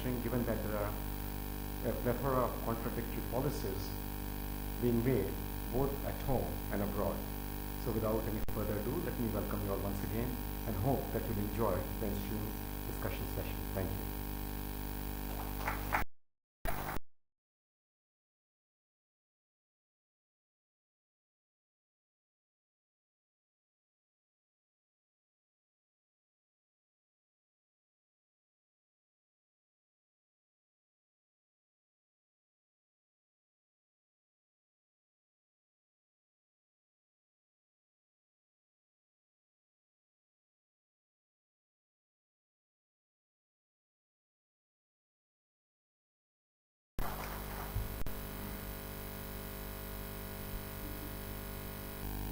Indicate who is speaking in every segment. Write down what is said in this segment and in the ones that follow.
Speaker 1: manufacturing, given that there are a plethora of contradictory policies being made both at home and abroad. So without any further ado, let me welcome you all once again and hope that you'll enjoy the ensuing discussion session. Thank you.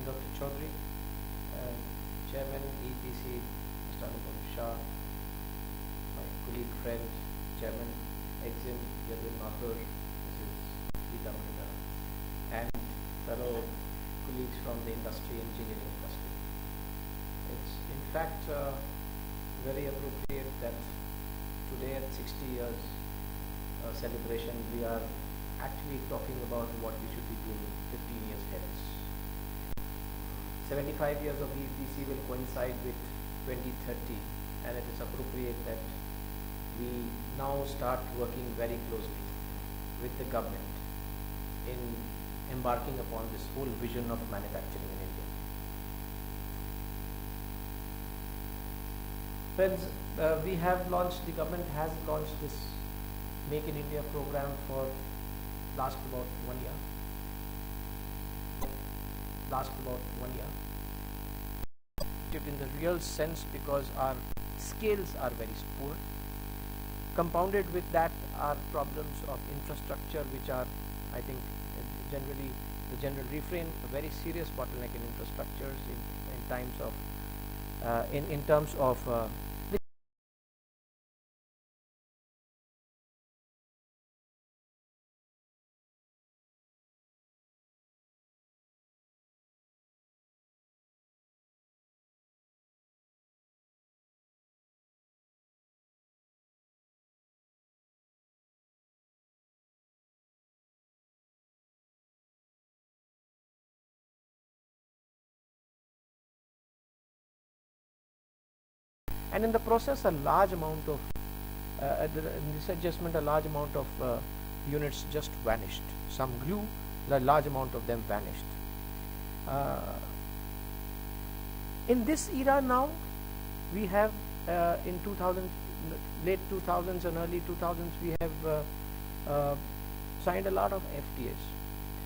Speaker 2: Dr. Chaudhuri, Chairman EEPC, Mr. Anupam Shah, my colleague friend, Chairman Exim, Mathur, Mrs. Geetha, and fellow colleagues from the industry, engineering industry. It's in fact very appropriate that today at 60 years celebration, we are actually talking about what we should be doing 15 years hence. 75 years of EEPC will coincide with 2030, and it is appropriate that we now start working very closely with the government in embarking upon this whole vision of manufacturing in India. Friends, the government has launched this Make in India program for last about 1 year. In the real sense, because our scales are very poor. Compounded with that are problems of infrastructure, which are, I think, generally the general refrain, a very serious bottleneck in infrastructures in terms of and in the process a large amount of in this adjustment a large amount of units just vanished. Some grew, a large amount of them vanished. In this era now, we have in late 2000s and early 2000s, we have signed a lot of FTAs.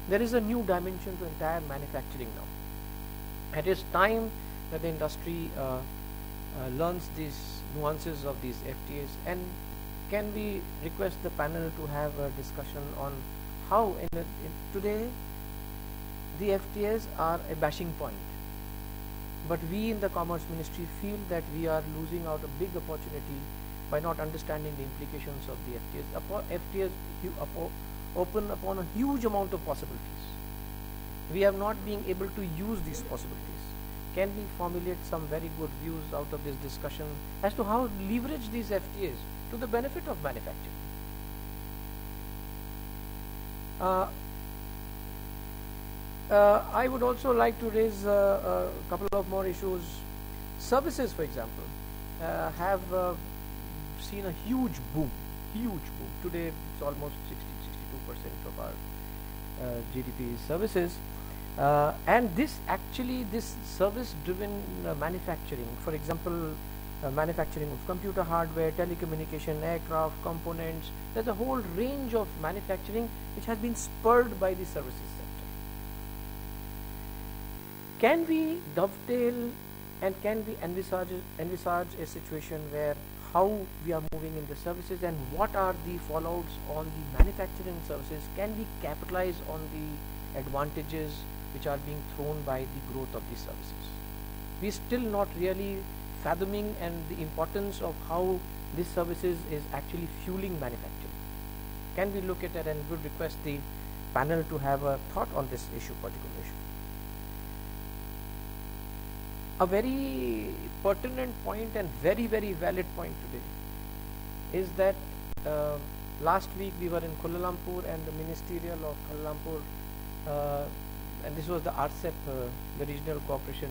Speaker 2: There is a new dimension to entire manufacturing now. It is time that the industry learns these nuances of these FTAs, and can we request the panel to have a discussion on how today the FTAs are a bashing point, but we in the Commerce Ministry feel that we are losing out a big opportunity by not understanding the implications of the FTAs. FTAs open upon a huge amount of possibilities. We have not been able to use these possibilities. Can we formulate some very good views out of this discussion as to how to leverage these FTAs to the benefit of manufacturing? I would also like to raise a couple of more issues. Services, for example, have seen a huge boom. Today it's almost 60-62% of our GDP is services. And this service-driven manufacturing, for example, manufacturing of computer hardware, telecommunication, aircraft, components, there's a whole range of manufacturing which has been spurred by the services sector. Can we dovetail and can we envisage a situation where how we are moving in the services and what are the fallouts on the manufacturing services? Can we capitalize on the advantages which are being thrown by the growth of these services? We are still not really fathoming and the importance of how these services is actually fueling manufacturing. Can we look at that, and would request the panel to have a thought on this particular issue. A very pertinent point and very, very valid point today is that last week we were in Kuala Lumpur, and the ministerial of Kuala Lumpur, and this was the RCEP, the Regional Cooperation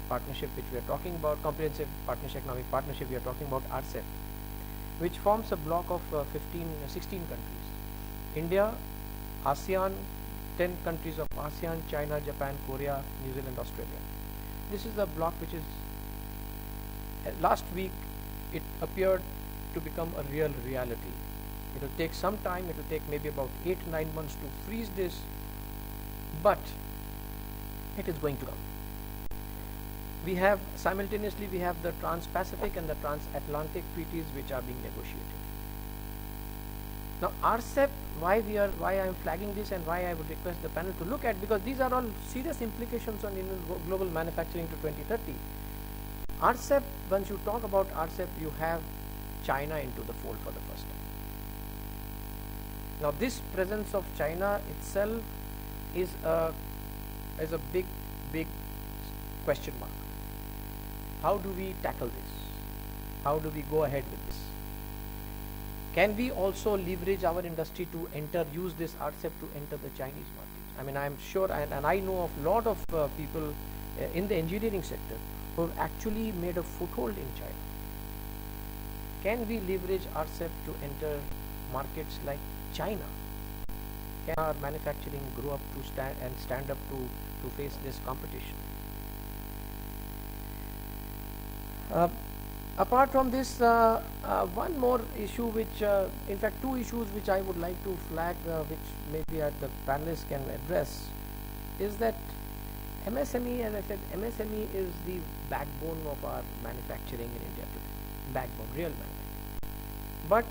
Speaker 2: Partnership, which we are talking about, Comprehensive Partnership, Economic Partnership, we are talking about RCEP, which forms a block of 16 countries. India, ASEAN, 10 countries of ASEAN, China, Japan, Korea, New Zealand, Australia. This is the block which is, last week it appeared to become a real reality. It will take some time, it will take maybe about 8-9 months to freeze this, but it is going to come. We have simultaneously, we have the Trans-Pacific and the Transatlantic treaties which are being negotiated. Now RCEP, why I am flagging this and why I would request the panel to look at, because these are all serious implications on Indian global manufacturing to 2030. RCEP, once you talk about RCEP, you have China into the fold for the first time. Now this presence of China itself is a big question mark. How do we tackle this? How do we go ahead with this? Can we also leverage our industry to use this RCEP to enter the Chinese market? I mean, I'm sure, and I know of a lot of people in the engineering sector who have actually made a foothold in China. Can we leverage RCEP to enter markets like China? Can our manufacturing grow up to stand up to face this competition? Apart from this, one more issue which, in fact two issues which I would like to flag, which maybe the panelists can address, is that MSME, as I said, MSME is the backbone of our manufacturing in India today. Backbone, real manufacturing. But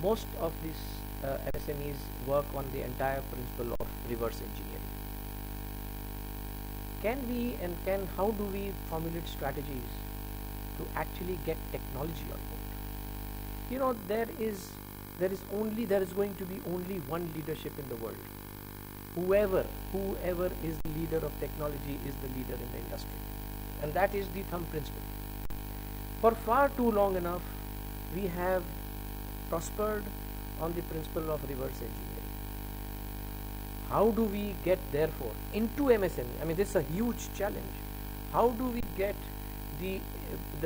Speaker 2: most of these MSMEs work on the entire principle of reverse engineering. How do we formulate strategies to actually get technology on board? You know, there is going to be only one leadership in the world. Whoever is the leader of technology is the leader in the industry, and that is the thumb principle. For far too long enough, we have prospered on the principle of reverse engineering. How do we get, therefore, into MSME? I mean, this is a huge challenge. How do we get the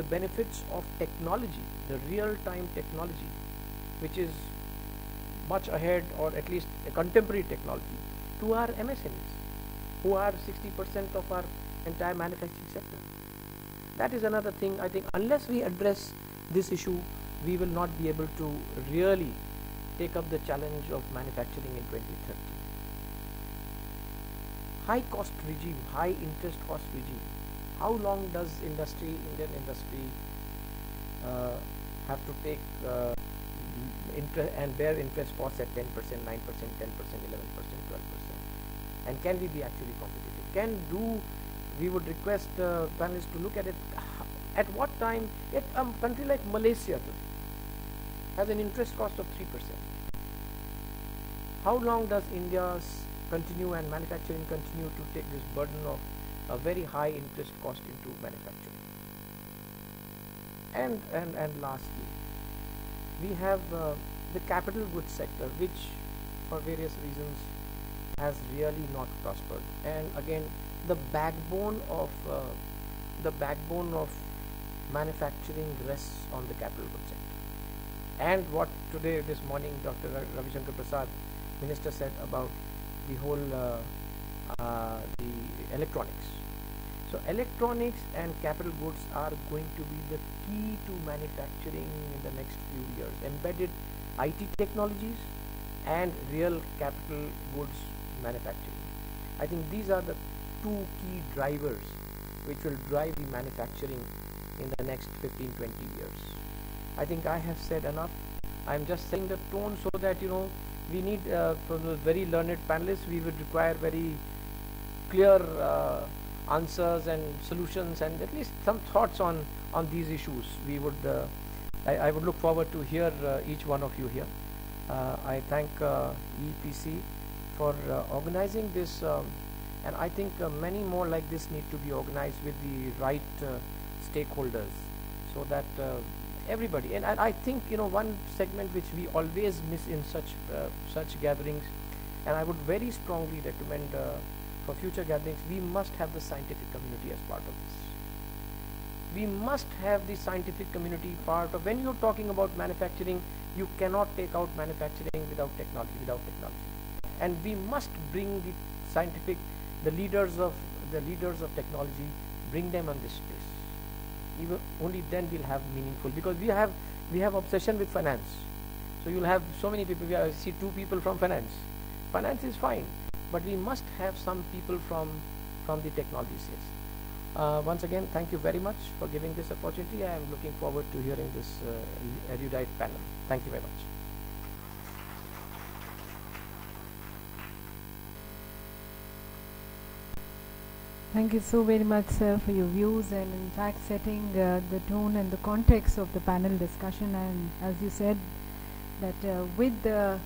Speaker 2: benefits of technology, the real-time technology, which is much ahead, or at least a contemporary technology, to our MSMEs, who are 60% of our entire manufacturing sector? That is another thing. I think unless we address this issue, we will not be able to really take up the challenge of manufacturing in 2030. High cost regime, high interest cost regime. How long does Indian industry have to take and bear interest costs at 10%, 9%, 10%, 11%, 12%? And can we be actually competitive? We would request panelists to look at it. At what time? A country like Malaysia has an interest cost of 3%. How long does India's continue and manufacturing continue to take this burden of a very high interest cost into manufacturing? And lastly, we have the capital goods sector, which for various reasons has really not prospered. And again, the backbone of manufacturing rests on the capital goods sector. And what this morning, Dr. Ravi Shankar Prasad, Minister, said about the whole the electronics. So electronics and capital goods are going to be the key to manufacturing in the next few years. Embedded IT technologies and real capital goods manufacturing. I think these are the two key drivers which will drive the manufacturing in the next 15-20 years. I think I have said enough. I am just setting the tone so that, you know, we need, from the very learned panelists, we would require very clear answers and solutions, and at least some thoughts on these issues. We would, I would look forward to hear each one of you here. I thank EEPC for organizing this, and I think many more like this need to be organized with the right stakeholders, so that everybody. And I think, one segment which we always miss in such gatherings, and I would very strongly recommend for future gatherings, we must have the scientific community as part of this. We must have the scientific community part of, when you're talking about manufacturing, you cannot take out manufacturing without technology. And we must bring the scientific, the leaders of technology, bring them on this space. Even only then we'll have meaningful, because we have obsession with finance. So you'll have so many people. I see 2 people from finance. Finance is fine, but we must have some people from the technology space. Once again, thank you very much for giving this opportunity. I am looking forward to hearing this erudite panel. Thank you very much.
Speaker 3: Thank you so very much, sir, for your views and in fact setting the tone and the context of the panel discussion. And as you said, that with the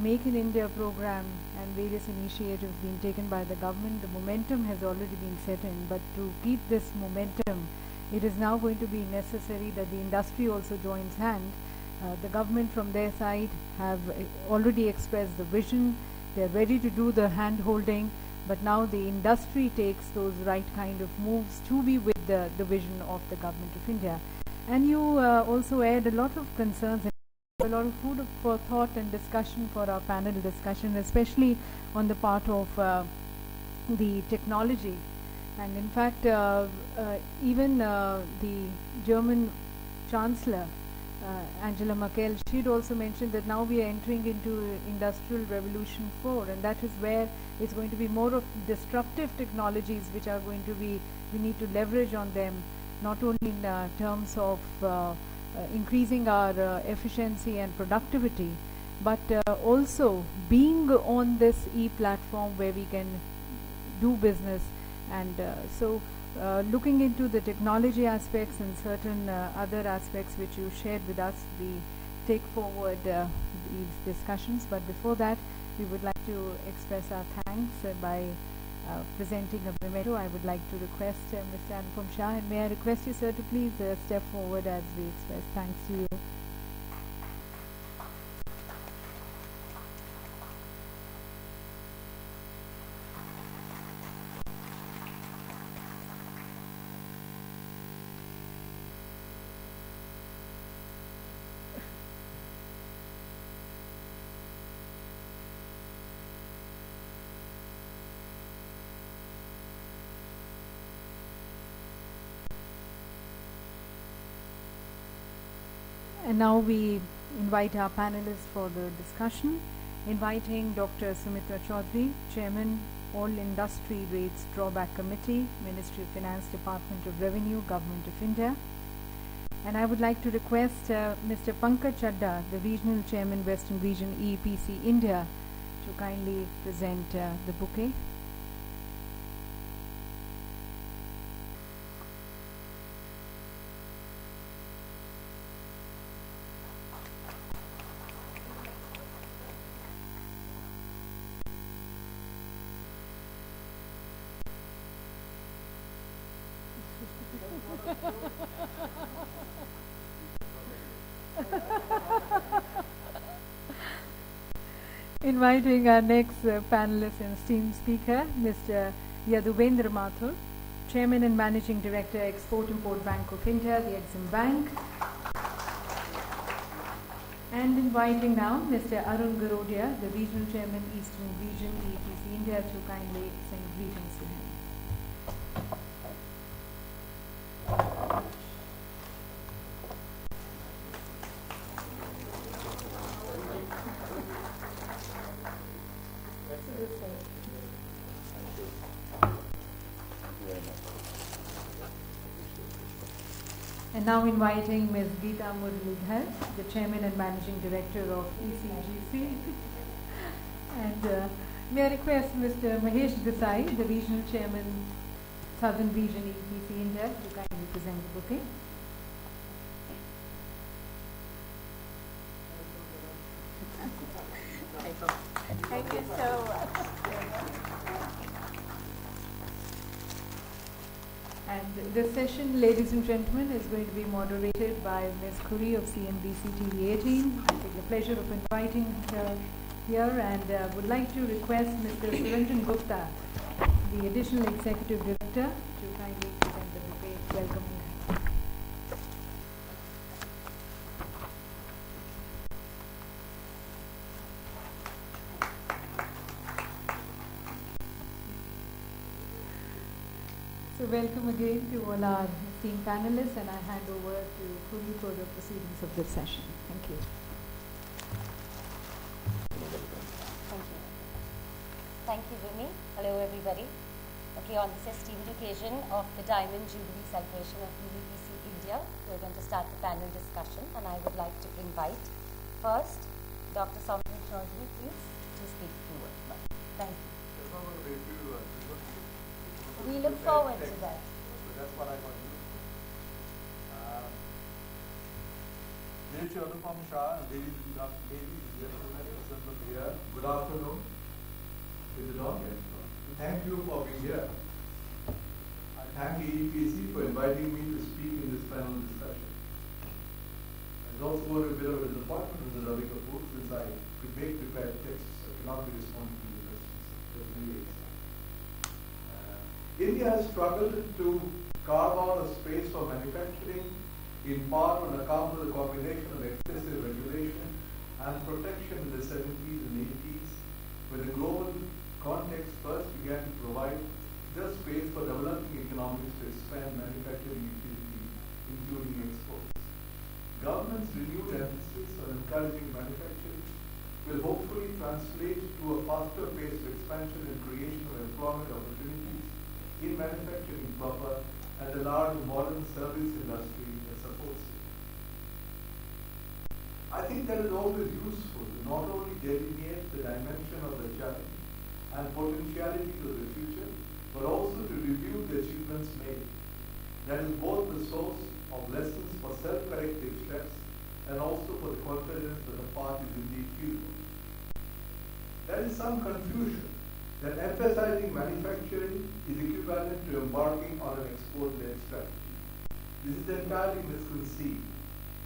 Speaker 3: Make in India program and various initiatives being taken by the government, the momentum has already been set in. But to keep this momentum, it is now going to be necessary that the industry also joins hand. The government from their side have already expressed the vision. They are ready to do the hand-holding. But now the industry takes those right kind of moves to be with the vision of the government of India. And you also aired a lot of concerns, a lot of food for thought and discussion for our panel discussion, especially on the part of the technology. And in fact, even the German Chancellor, Angela Merkel, she'd also mentioned that now we are entering into Industrial Revolution 4, and that is where it's going to be more of disruptive technologies which are going to be, we need to leverage on them, not only in terms of increasing our efficiency and productivity, but also being on this e-platform where we can do business. And so looking into the technology aspects and certain other aspects which you shared with us, we take forward these discussions. But before that, we would like to express our thanks by presenting a memento. I would like to request Mr. Anupam Shah, and may I request you, sir, to please step forward as we express thanks to you. And now we invite our panelists for the discussion, inviting Dr. Saumitra Chaudhuri, Chairman, All Industry Rates Drawback Committee, Ministry of Finance, Department of Revenue, Government of India. And I would like to request Mr. Pankaj Chadda, the Regional Chairman, Western Region, EEPC, India, to kindly present the bouquet. Inviting our next panelist and esteemed speaker, Mr. Yaduvendra Mathur, Chairman and Managing Director, Export-Import Bank of India, the Exim Bank. And inviting now Mr. Arun Garodia, the Regional Chairman, Eastern Region, EEPC India, to kindly send greetings to him. And now inviting Ms. Geetha Muralidhar, the Chairman and Managing Director of ECGC. And may I request Mr. Mahesh Desai, the Regional Chairman, Southern Region, EEPC India, to kindly present the bouquet.
Speaker 4: Thank you so much.
Speaker 3: And this session, ladies and gentlemen, is going to be moderated by Ms. Khuri of CNBC TV 18. I take the pleasure of inviting her here and would like to request Mr. Shri.Yaduvendra, the Additional Executive Director, to kindly present the debate. Welcome. So welcome again to all our esteemed panelists, and I hand over to Khuri for the proceedings of this session. Thank you.
Speaker 5: Thank you, Vimi. Hello, everybody. Okay, on this esteemed occasion of the Diamond Jubilee celebration of EEPC India, we're going to start the panel discussion, and I would like to invite first Dr. Saumitra Chaudhuri, please, to speak a few words. Thank you. We look forward to that.
Speaker 6: So that's what I'm going to do. Dear Chair Anupam Shah, ladies and gentlemen, assembled here, good afternoon. Is it on? Thank you for being here. I thank EEPC for inviting me to speak in this panel discussion. There's also a bit of a disappointment with the Ravi Kapoor since I make prepared texts. I cannot be responding to your questions. India has struggled to carve out a space for manufacturing, in part on account of the combination of excessive regulation and protection in the 70s and 80s, when the global context first began to provide the space for developing economies to expand manufacturing activity, including exports. Government's renewed emphasis on encouraging manufacturing will hopefully translate to a faster pace of expansion and creation of employment opportunities in manufacturing proper and the large modern service industry that supports it. I think that is always useful to not only delineate the dimension of the challenge and potentialities of the future, but also to review the achievements made. That is both the source of lessons for self-corrective steps and also for the confidence that the path is indeed feasible. There is some confusion that emphasizing manufacturing is equivalent to embarking on an export-led strategy. This is entirely misconceived.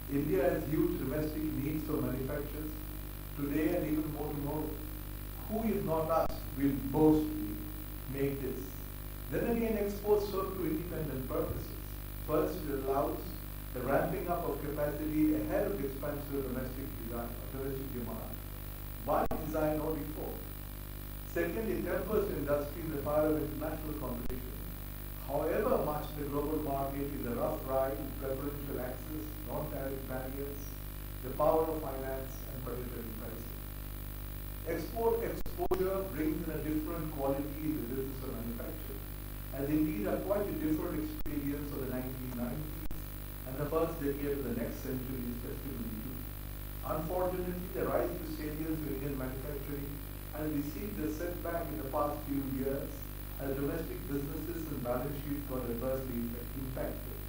Speaker 6: India has huge domestic needs for manufacturers today and even more tomorrow. Who, if not us, will mostly make this? Then again, exports serve two independent purposes. First, it allows the ramping up of capacity ahead of expansion of domestic demand, by design or before. Second, it tempers industry in the fire of international competition. However much the global market is a rough ride with preferential access, non-tariff barriers, the power of finance, and predatory pricing. Export exposure brings in a different quality in the business of manufacturing, as indeed are quite a different experience of the 1990s and the first decade of the next century is testimony to. Unfortunately, the rise to salience of Indian manufacturing has received a setback in the past few years as domestic businesses and balance sheets got adversely impacted.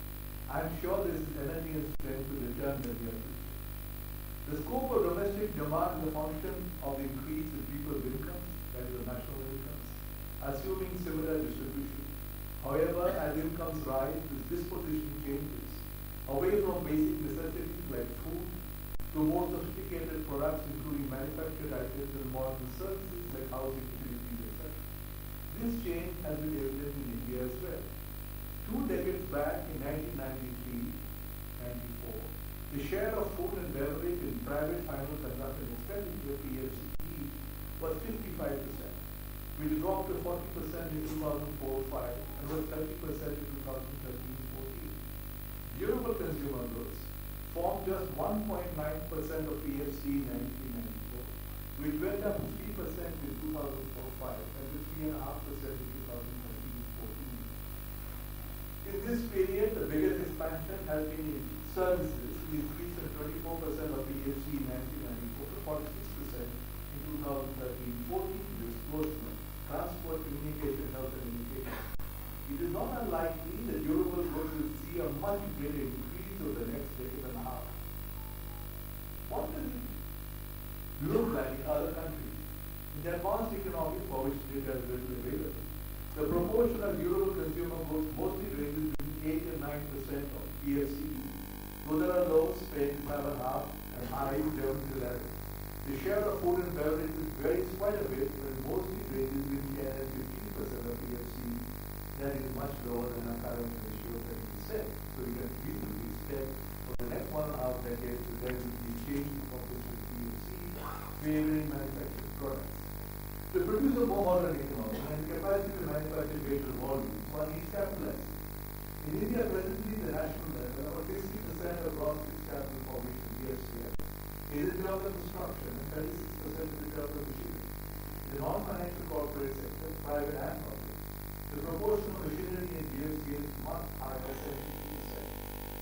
Speaker 6: I am sure this energy and strength will return in the near future. The scope of domestic demand is a function of the increase in people's incomes, that is the national incomes, assuming similar distribution. However, as incomes rise, this disposition changes away from basic necessities like food to more sophisticated products including manufactured items and modern services like housing, utilities, etc. This change has been evident in India as well. 2 decades back in 1993-94, the share of food and beverage in private final consumption expenditure (PFCE) was 55%, which dropped to 40% in 2004-05 and was 30% in 2013-14. Durable consumer goods formed just 1.9% of PFC in 1994, which went up to 3% in 2004-05 and to 3.5% in 2013-14. In this period, the biggest expansion has been in services, with an increase of 24% of PFC in 1994 to 46% in 2013-14, with explosive transport, communication, health, and education. It is not unlikely that durable goods will see a much greater increase over the next decade and a half. What does it look like in other countries? In the advanced economies for which data is readily available, The proportion of durable consumer goods mostly ranges between 8 and 9% of PFCE, though there are low, Spain 5.5%, and high, Germany 11%. The share of food and beverages varies quite a bit, but it mostly ranges between 10 and 15% of PFCE. That is much lower than our current ratio of 30%. So we can reasonably expect for the next 1.5 decades that there will be changing composition of PFCE favoring manufactured products. To produce a more modern economy and capacity to manufacture greater volumes, one needs capitalists. In India, presently, the national level, about 60% of gross fixed capital formation (GFCF) is in terms of construction and 36% is in terms of machinery. The non-financial corporate sector, private and public, the proportion of machinery in GFCF is much higher than 70%.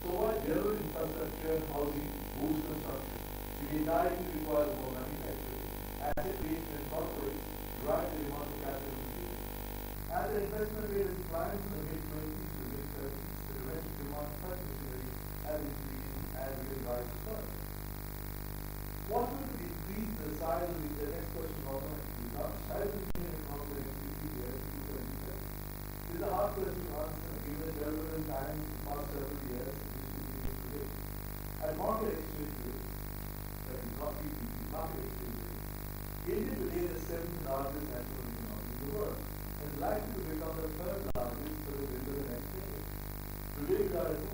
Speaker 6: So while general infrastructure and housing boost construction, it entirely requires more manufacturing, asset-based and corporates drive the demand for capital machinery. As the investment rate has climbed from the mid-20s to the mid-30s, the domestic demand for such machinery has increased and will rise further. What will increase the size of the next question automatically? Now, size of the engineering economy in 50 years to 2030. This is a hard question to answer given the development time in the past several years and this will be today. At market exchange rate, that is not EEPC, market exchange rate, India today is the 7th largest national economy in the world and is likely to become the 3rd largest for the end of the next decade. Today we are a $2.2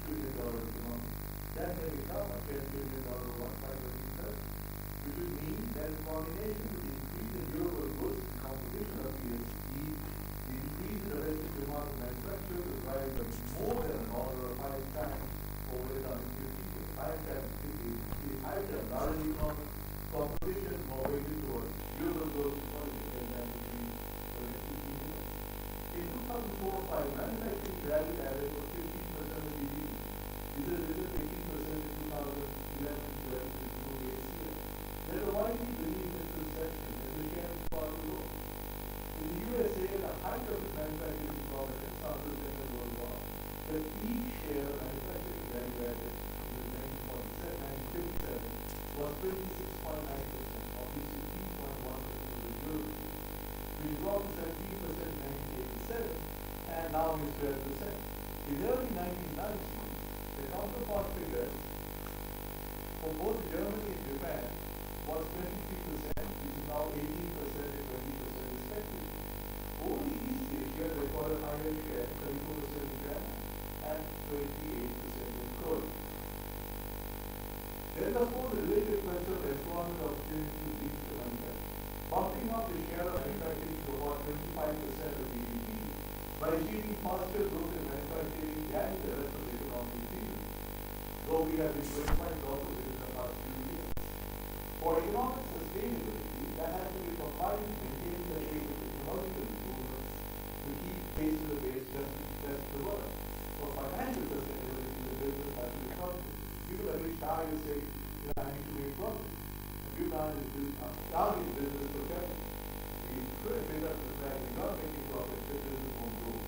Speaker 6: trillion economy. That may become a $10 trillion one by 2030, which would mean that in combination with the increase in durable goods composition of PSE, the increase in domestic demand for manufacturers will rise by more than an order of 5 times over the coming 50 years. 5 times, 50, 5 times larger economy composition more weighted towards durable goods than that between the next 15 years. In 2004-05, manufacturing value added was 15% of GDP. This is risen 18% in 2011-12 with no base year. There is a widely believed misconception that the share is far too low. In the USA, the height of its manufacturing prominence after the Second World War, the peak share of manufacturing value added in 1957 was 26.9%, of which 16.1% was durable, which dropped to 17% in 1987 and now is 12%. In the early 1990s, the counterpart figure for both Germany and Japan was 23%, which is now 18% and 20% respectively. Only East Asia recorded higher share, 34% in Japan and 28% in Korea. There is, of course, a related question of employment opportunities to reach the manufacturing. Bumping up the share of manufacturing to about 25% of GDP by achieving faster growth in manufacturing than the rest of the economic field, though we have been doing quite the opposite in the past few years. For economic sustainability, that has to be combined with maintaining the rate of technological improvements to keep pace with the base just the world. For financial sustainability, the business has to be profitable. People are very shy to say, I need to make profit. A few times starting business profession. We could have made up the fact we're not making profit, the business won't grow.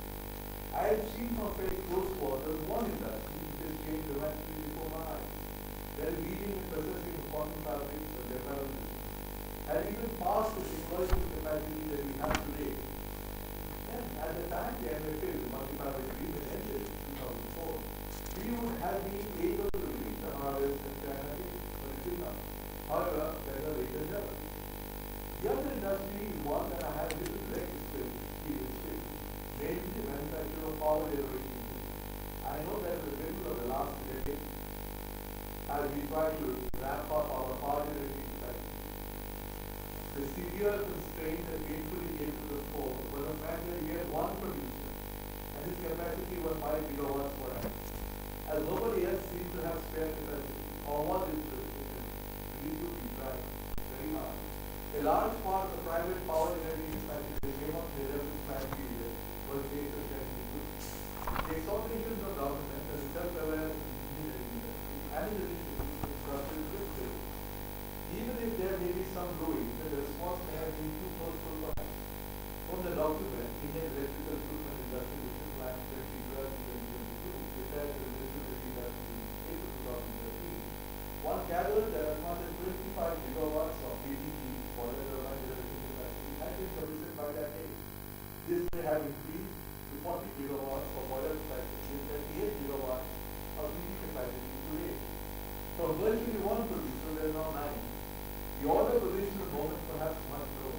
Speaker 6: I have seen from very close quarters one industry which has changed dramatically before my eyes. They are leading and possessing important fabrics of their current business. And even past the technological capacity that we have today. And at the time the MFA, the multi-fabric agreement ended in 2004, we would have been able to reach the harvest in China again, but it did not. However, there is a later development. The other industry is one that I have little direct experience with, namely the manufacture of power generation. I know that in the middle of the last decade, as we try to ramp up our power generation capacity, the severe constraint that painfully came to the fore was the fact that we had one producer, and his capacity was 5 gigawatts per annum. As nobody else seemed to have spare capacity, or was interested in, we need to be trying very hard. A large part of the private power generating capacity that came up in the 11th plan period was based on Chinese goods. The exhortations of government and the self-awareness of engineering industry and the initiatives constructed this bill. Even if there may be some doing, the response may have been too forceful perhaps. From the document, Indian Electrical Equipment Industry Business Plan 2012-2022, which has the one gathered that as much as 25 gigawatts of PTG, boiler turbine generation capacity, had been commissioned by that date. This may have increased to 40 gigawatts for boiler capacity and 38 gigawatts of PV capacity today. From virtually one producer, there are now 9. The order position at the moment perhaps much lower.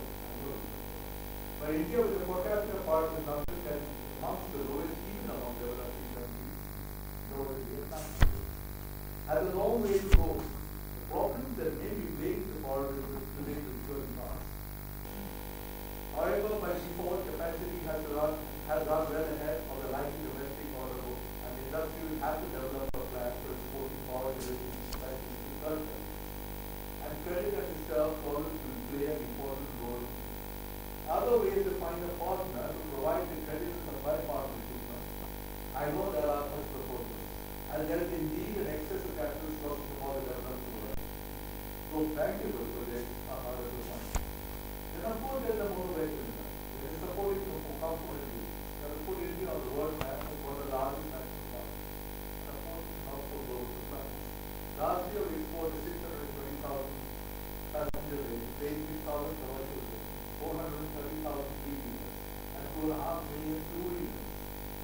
Speaker 6: But India, with the per capita part of consumption, is amongst the lowest even among developing countries, lower than Vietnam. As a long way to go, the problem that may be plaguing the power business today is fuel costs. However, by default, capacity has run well ahead of the likely domestic order book, and the industry will have to develop a plan for exporting power generation capacity to third countries. And credit and itself always will play an important role. Other ways to find a partner to provide the credit and supply partnership. I know there are such proposals, and there is indeed an excess of capital sources from all the development world. So bankable projects are harder to find. Then of course there is a motor vehicle industry. There is supporting the component use. There is put India on the world map as one of the largest national parks. And of course it's not for global supply. Last year we exported 620,000 passenger lanes, 83,000 commercial lanes, 430,000 three-wheelers, and 2.5 million two-wheelers.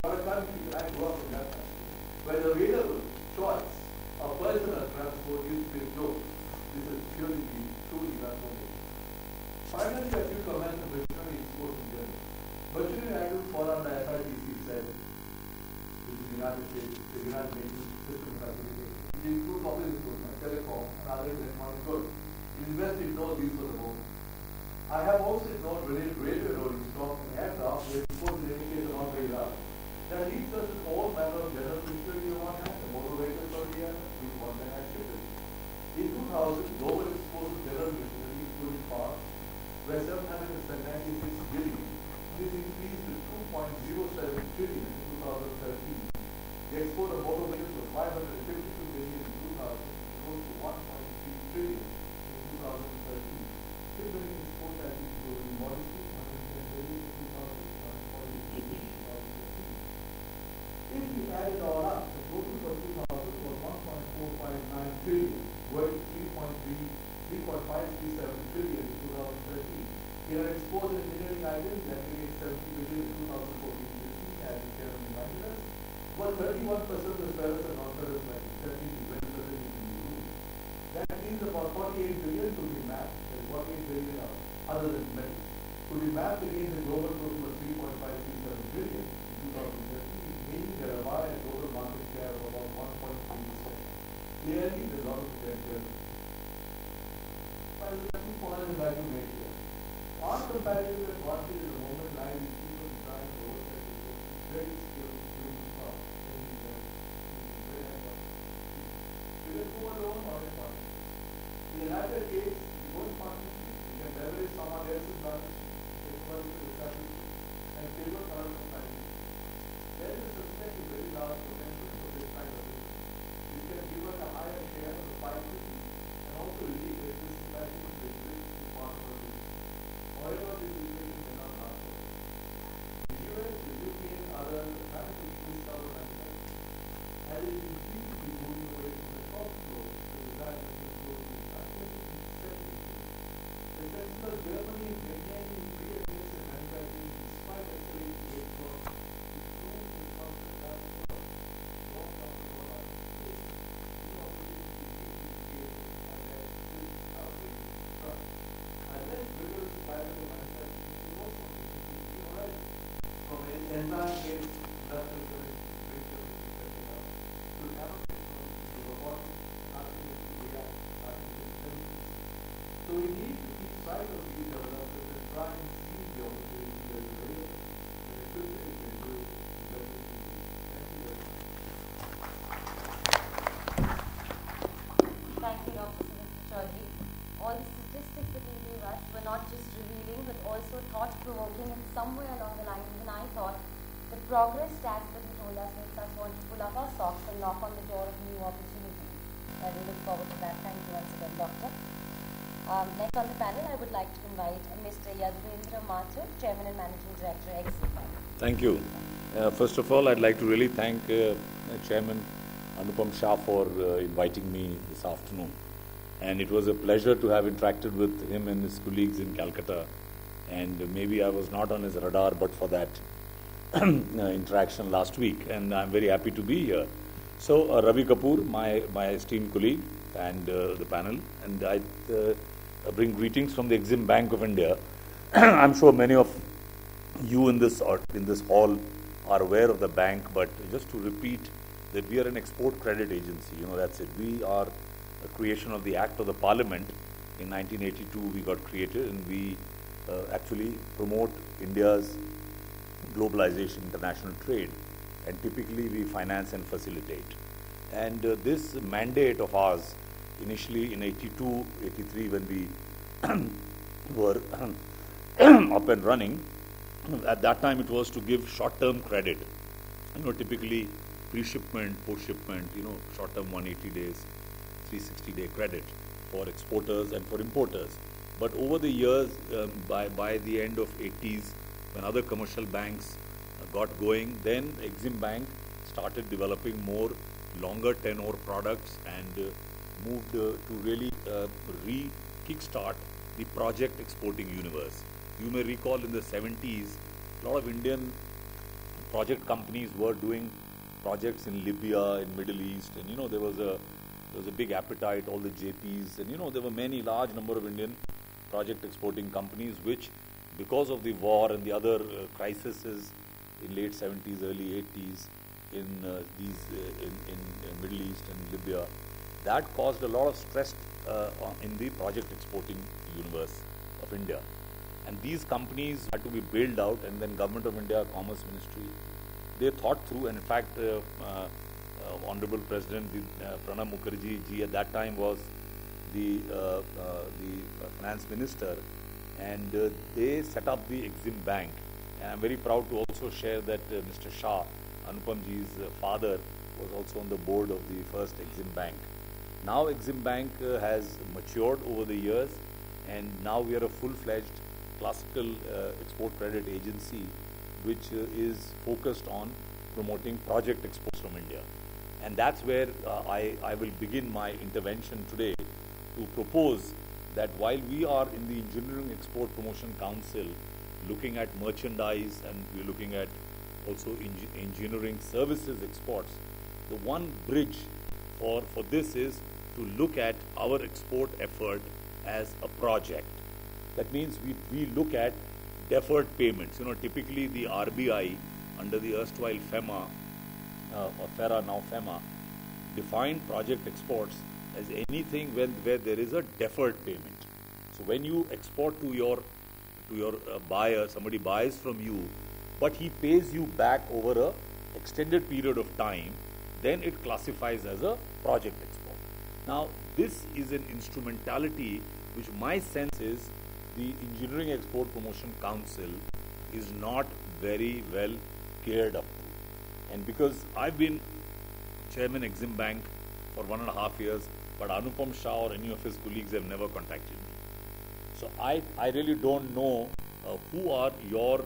Speaker 6: For a country, I grew up in that country, where the available choice of personal transport used to be a joke. This is truly transformative. Finally, a few comments on veterinary exports in general. Veterinary animals fall under FIPC 7, which is the United States, the United Nations System Classification. It includes office equipment, telecom, and other electronic goods. It is best to ignore these for the moment. I have also ignored related railway rolling stock and aircraft where exports in any case are not very large. That leads us to all manner of general machinery on one hand, the motor vehicles on the other, with one hand activity. In 2000, global exports of general machinery, including parts, were 796 billion. This increased to 2.07 trillion in 2013. The export of motor vehicles was 552 billion in 2000, rose to 1.3 trillion in 2013. Similarly, exports have been growing modestly, 110 billion in 2000, 140 billion in 2013. If we add it all up, the total for 2000 was 1.459 trillion, worth 3.537 trillion in 2013. We have exported engineering items that made 70 billion in 2014-15, as the chairman reminded us. But 31% of the service and non-service manufacturing is 20% in the EU. That means about 48 billion to be mapped, and 48 billion other than metals, to be mapped against the global total of 3.537 billion in 2013, meaning there are a global market share of about 1.3%. Clearly, there's a lot of potential. Finally, let me point I'd like to make here. Our comparative advantage at the moment lies in people design for oversight with very skilled human power. We can go alone or in partnership. In the latter case, we go in partnership, we can leverage someone else's balance sheet, technological establishment, and favor current companions. There is a substantial, very large potential for this kind of business. This can give us a higher share of the pie and also relieve excess capacity to the partner business. However, this equation may not last forever. The US, the UK, and others are trying to increase our manufacturing, and it is increasingly moving away from the top floor to the design and control to manufacturing separately. The sensible Germany is maintaining pre-admits and manufacturing despite escalating trade costs, improve the function as well. Long after what I say, the opportunity to create and has this outdated trust. And then rigorous chemical manufacturing is also including the horizon. From an enzyme based industrial chemistry, great chemistry setting up, to nanotechnology, to robotics, artificial AI, artificial intelligence. So we need to keep sight of these developments and try and seize the opportunity that is available. And the quicker we can do it, the better it will be. Thank you very much.
Speaker 5: Thank you, Dr. Chaudhuri. All the statistics that you gave us were not just revealing but also thought-provoking, and somewhere along the line even I thought the progress stats that you told us makes us want to pull up our socks and knock on the door of new opportunities. I will look forward to that. Thank you once again, Doctor. Next on the panel, I would like to invite Mr. Shri.Yaduvendra Mathur, Chairman and Managing Director, Exim.
Speaker 7: Thank you. First of all, I'd like to really thank Chairman Anupam Shah for inviting me this afternoon. And it was a pleasure to have interacted with him and his colleagues in Calcutta and maybe I was not on his radar but for that interaction last week, and I'm very happy to be here. So Ravi Kapoor, my esteemed colleague, and the panel, and I bring greetings from the Exim Bank of India. I'm sure many of you in this hall are aware of the bank, but just to repeat that we are an export credit agency. That's it. We are a creation of the Act of the Parliament. In 1982 we got created, and we actually promote India's globalization, international trade, and typically we finance and facilitate. And this mandate of ours, initially in 82, 83 when we were up and running, at that time it was to give short-term credit, typically pre-shipment, post-shipment, short-term 180 days, 360-day credit for exporters and for importers. But over the years, by the end of 80s, when other commercial banks got going, then Exim Bank started developing more longer tenor products and moved to really kickstart the project exporting universe. You may recall in the 70s, a lot of Indian project companies were doing projects in Libya, in Middle East, and there was a big appetite, all the JPs, and there were many large number of Indian project exporting companies which, because of the war and the other crises in late 70s, early 80s in Middle East and Libya, that caused a lot of stress in the project exporting universe of India. And these companies had to be bailed out, and then Government of India, Commerce Ministry, they thought through, and in fact, Honorable President Pranab Mukherjee ji at that time was the Finance Minister, and they set up the Exim Bank. And I'm very proud to also share that Mr. Shah, Anupam ji's father, was also on the board of the first Exim Bank. Now Exim Bank has matured over the years, and now we are a full-fledged classical export credit agency which is focused on promoting project exports from India. And that's where I will begin my intervention today to propose that while we are in the Engineering Export Promotion Council looking at merchandise, and we're looking at also engineering services exports, the one bridge for this is to look at our export effort as a project. That means we look at deferred payments. Typically the RBI under the erstwhile FEMA, or FERA, now FEMA, defined project exports as anything where there is a deferred payment. So when you export to your buyer, somebody buys from you, but he pays you back over a extended period of time, then it classifies as a project export. Now this is an instrumentality which my sense is the Engineering Export Promotion Council is not very well geared up to. And because I've been Chairman Exim Bank for 1.5 years, but Anupam Shah or any of his colleagues have never contacted me. So I really don't know who are your,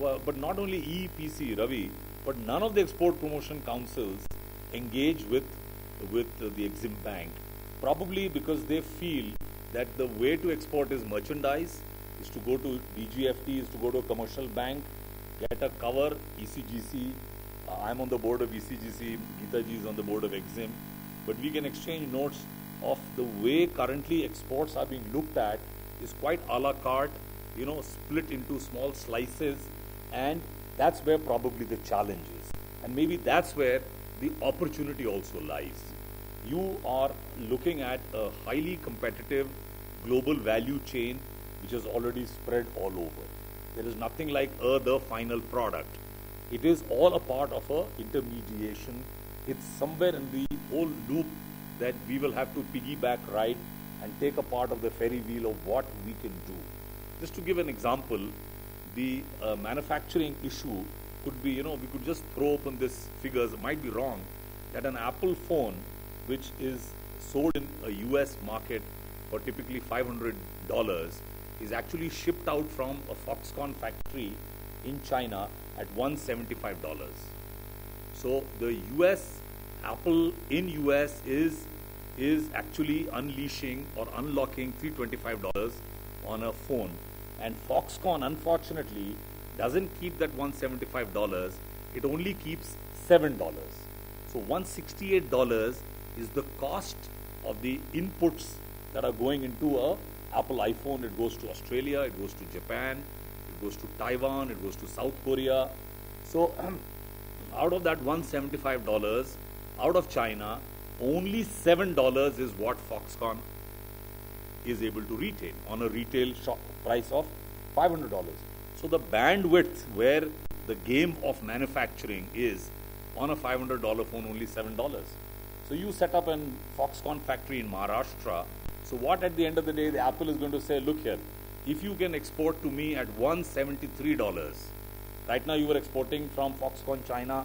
Speaker 7: but not only EEPC, Ravi, but none of the export promotion councils engage with the Exim Bank, probably because they feel that the way to export is merchandise, is to go to DGFT, is to go to a commercial bank, get a cover, ECGC. I'm on the board of ECGC, Geetha ji is on the board of Exim, but we can exchange notes of the way currently exports are being looked at is quite a la carte, split into small slices, and that's where probably the challenge is. And maybe that's where the opportunity also lies. You are looking at a highly competitive global value chain which is already spread all over. There is nothing like the final product. It is all a part of a intermediation. It's somewhere in the whole loop that we will have to piggyback ride and take a part of the ferry wheel of what we can do. Just to give an example, the manufacturing issue could be, we could just throw open this figures, it might be wrong, that an Apple phone which is sold in a US market for typically $500 is actually shipped out from a Foxconn factory in China at $175. So the US, Apple in US is actually unleashing or unlocking $325 on a phone And Foxconn, unfortunately, doesn't keep that $175. It only keeps $7. So $168 is the cost of the inputs that are going into a Apple iPhone. It goes to Australia, it goes to Japan, it goes to Taiwan, it goes to South Korea. So out of that $175, out of China, only $7 is what Foxconn is able to retain on a retail shop price of $500. So the bandwidth where the game of manufacturing is on a $500 phone only $7. So you set up a Foxconn factory in Maharashtra. So what at the end of the day, the Apple is going to say, look here, if you can export to me at $173, right now you were exporting from Foxconn China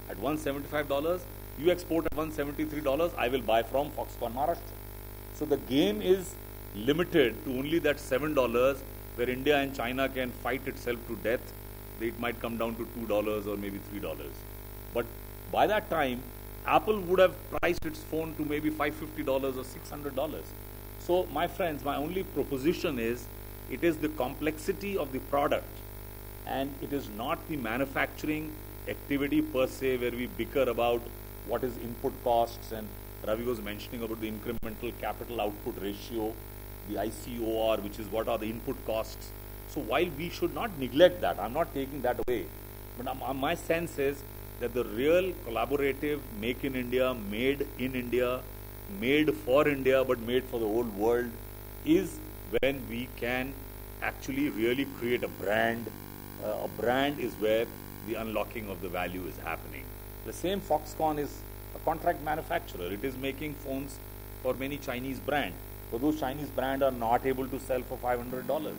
Speaker 7: at $175, you export at $173, I will buy from Foxconn Maharashtra. So the game is limited to only that $7 where India and China can fight itself to death. It might come down to $2 or maybe $3. But by that time, Apple would have priced its phone to maybe $550 or $600. So my friends, my only proposition is, it is the complexity of the product and it is not the manufacturing activity per se where we bicker about what is input costs, and Ravi was mentioning about the incremental capital output ratio, the ICOR, which is what are the input costs. So while we should not neglect that, I'm not taking that away, but my sense is that the real collaborative make in India, made for India, but made for the whole world, is when we can actually really create a brand. A brand is where the unlocking of the value is happening. The same Foxconn is a contract manufacturer. It is making phones for many Chinese brands. But those Chinese brands are not able to sell for $500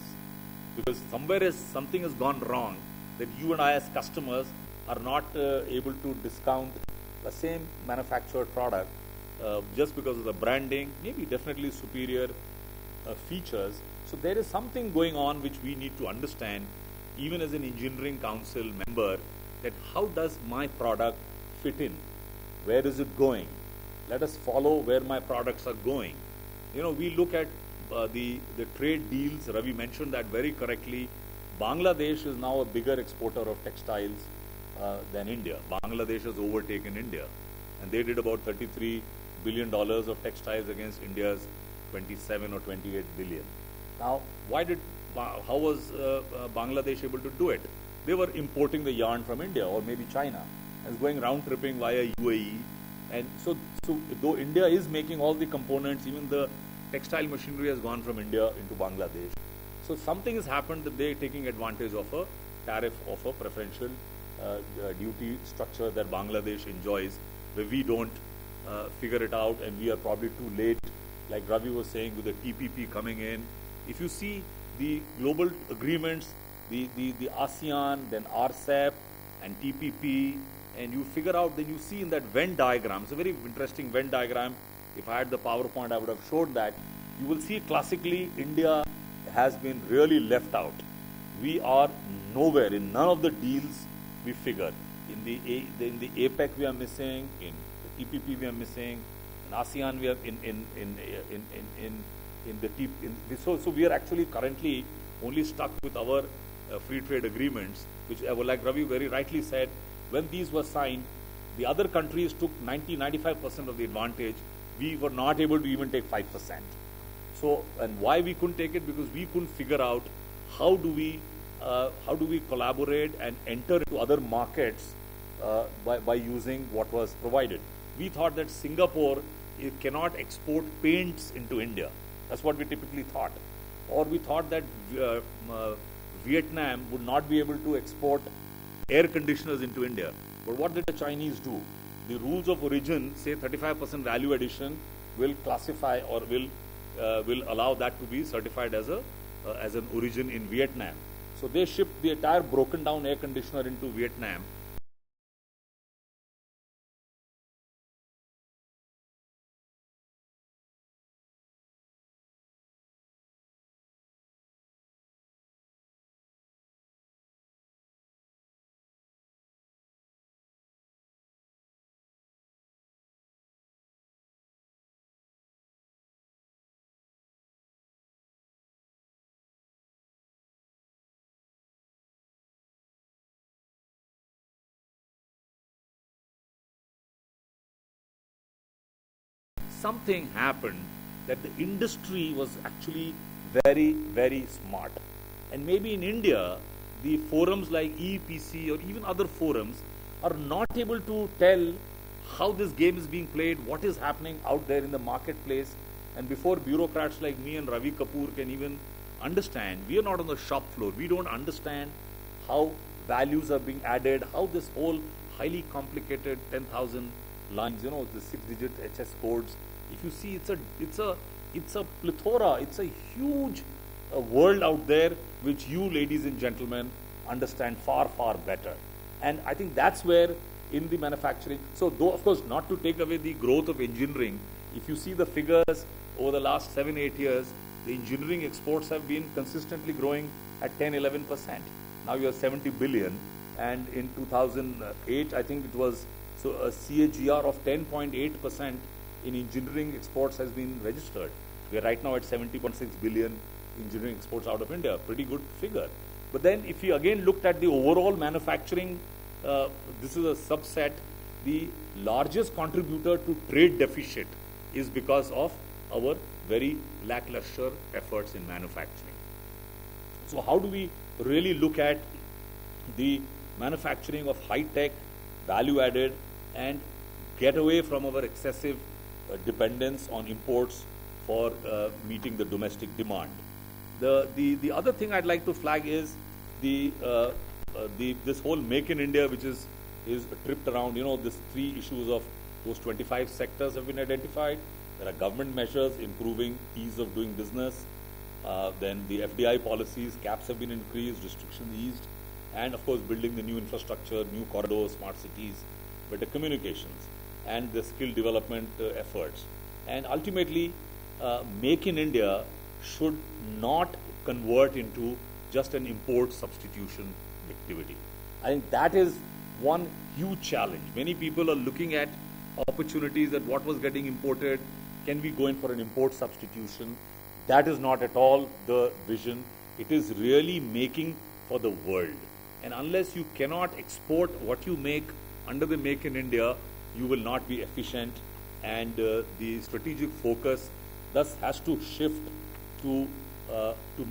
Speaker 7: because something has gone wrong, that you and I as customers are not able to discount the same manufactured product just because of the branding, maybe definitely superior features. So there is something going on which we need to understand, even as an engineering council member, that how does my product fit in? Where is it going? Let us follow where my products are going. You know, we look at the trade deals. Ravi mentioned that very correctly. Bangladesh is now a bigger exporter of textiles than India. Bangladesh has overtaken India, and they did about $33 billion of textiles against India's 27 or 28 billion. Now, how was Bangladesh able to do it? They were importing the yarn from India or maybe China and going round tripping via UAE. And so though India is making all the components, even the textile machinery has gone from India into Bangladesh. So something has happened that they're taking advantage of a tariff, of a preferential duty structure that Bangladesh enjoys, where we don't figure it out, and we are probably too late. Like Ravi was saying, with the TPP coming in, if you see the global agreements, the ASEAN, then RCEP and TPP, and you figure out, then you see in that Venn diagram, it's a very interesting Venn diagram. If I had the PowerPoint, I would have showed that. You will see classically India has been really left out. We are nowhere, in none of the deals we figure. In the APEC we are missing, in the TPP we are missing, in ASEAN we are so we are actually currently only stuck with our free trade agreements, which like Ravi very rightly said, when these were signed, the other countries took 95% of the advantage. We were not able to even take 5%. So, and why we couldn't take it? Because we couldn't figure out how do we collaborate and enter into other markets by using what was provided. We thought that Singapore cannot export paints into India. That's what we typically thought. Or we thought that Vietnam would not be able to export air conditioners into India. But what did the Chinese do? The rules of origin say 35% value addition will classify or will allow that to be certified as an origin in Vietnam. So they shipped the entire broken down air conditioner into Vietnam. something happened that the industry was actually very, very smart. And maybe in India, the forums like EEPC or even other forums are not able to tell how this game is being played, what is happening out there in the marketplace. And before bureaucrats like me and Ravi Kapoor can even understand, we are not on the shop floor. We don't understand how values are being added, how this whole highly complicated 10,000 lines, the 6-digit HS codes. If you see, it's a plethora, it's a huge world out there which you, ladies and gentlemen, understand far, far better. And I think that's where in the manufacturing, so though of course not to take away the growth of engineering, if you see the figures over the last 7-8 years, the engineering exports have been consistently growing at 10-11%. Now you have 70 billion, and in 2008 I think it was a CAGR of 10.8% in engineering exports has been registered. We are right now at 70.6 billion engineering exports out of India, pretty good figure. But then if you again looked at the overall manufacturing, this is a subset, the largest contributor to trade deficit is because of our very lackluster efforts in manufacturing. So how do we really look at the manufacturing of high-tech, value-added, and get away from our excessive dependence on imports for meeting the domestic demand? The other thing I'd like to flag is this whole Make in India, which is tripped around, this 3 issues of those 25 sectors have been identified. There are government measures improving ease of doing business. Then the FDI policies, caps have been increased, restrictions eased, and of course building the new infrastructure, new corridors, smart cities, better communications, and the skill development efforts. And ultimately, Make in India should not convert into just an import substitution activity. I think that is one huge challenge. Many people are looking at opportunities at what was getting imported. Can we go in for an import substitution? That is not at all the vision. It is really making for the world. And unless you cannot export what you make under the Make in India, you will not be efficient. And the strategic focus thus has to shift to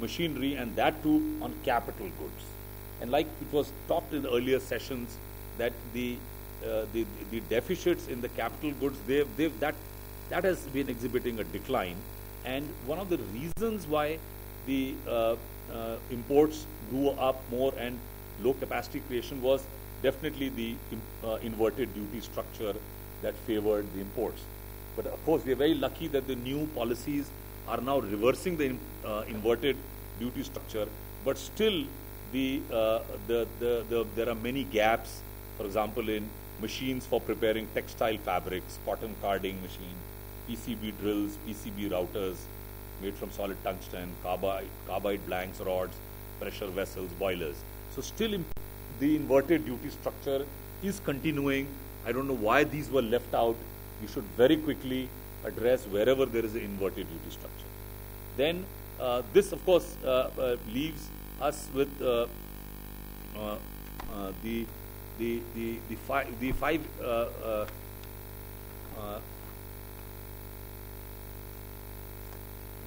Speaker 7: machinery, and that too on capital goods. And like it was talked in earlier sessions, that the deficits in the capital goods, that has been exhibiting a decline. And one of the reasons why the imports grew up more and low capacity creation was definitely the inverted duty structure that favored the imports. But of course, we are very lucky that the new policies are now reversing the inverted duty structure, but still there are many gaps. For example, in machines for preparing textile fabrics, cotton carding machine, PCB drills, PCB routers made from solid tungsten, carbide blanks, rods, pressure vessels, boilers. So still the inverted duty structure is continuing. I don't know why these were left out. We should very quickly address wherever there is an inverted duty structure. Then this, of course, leaves us with the five.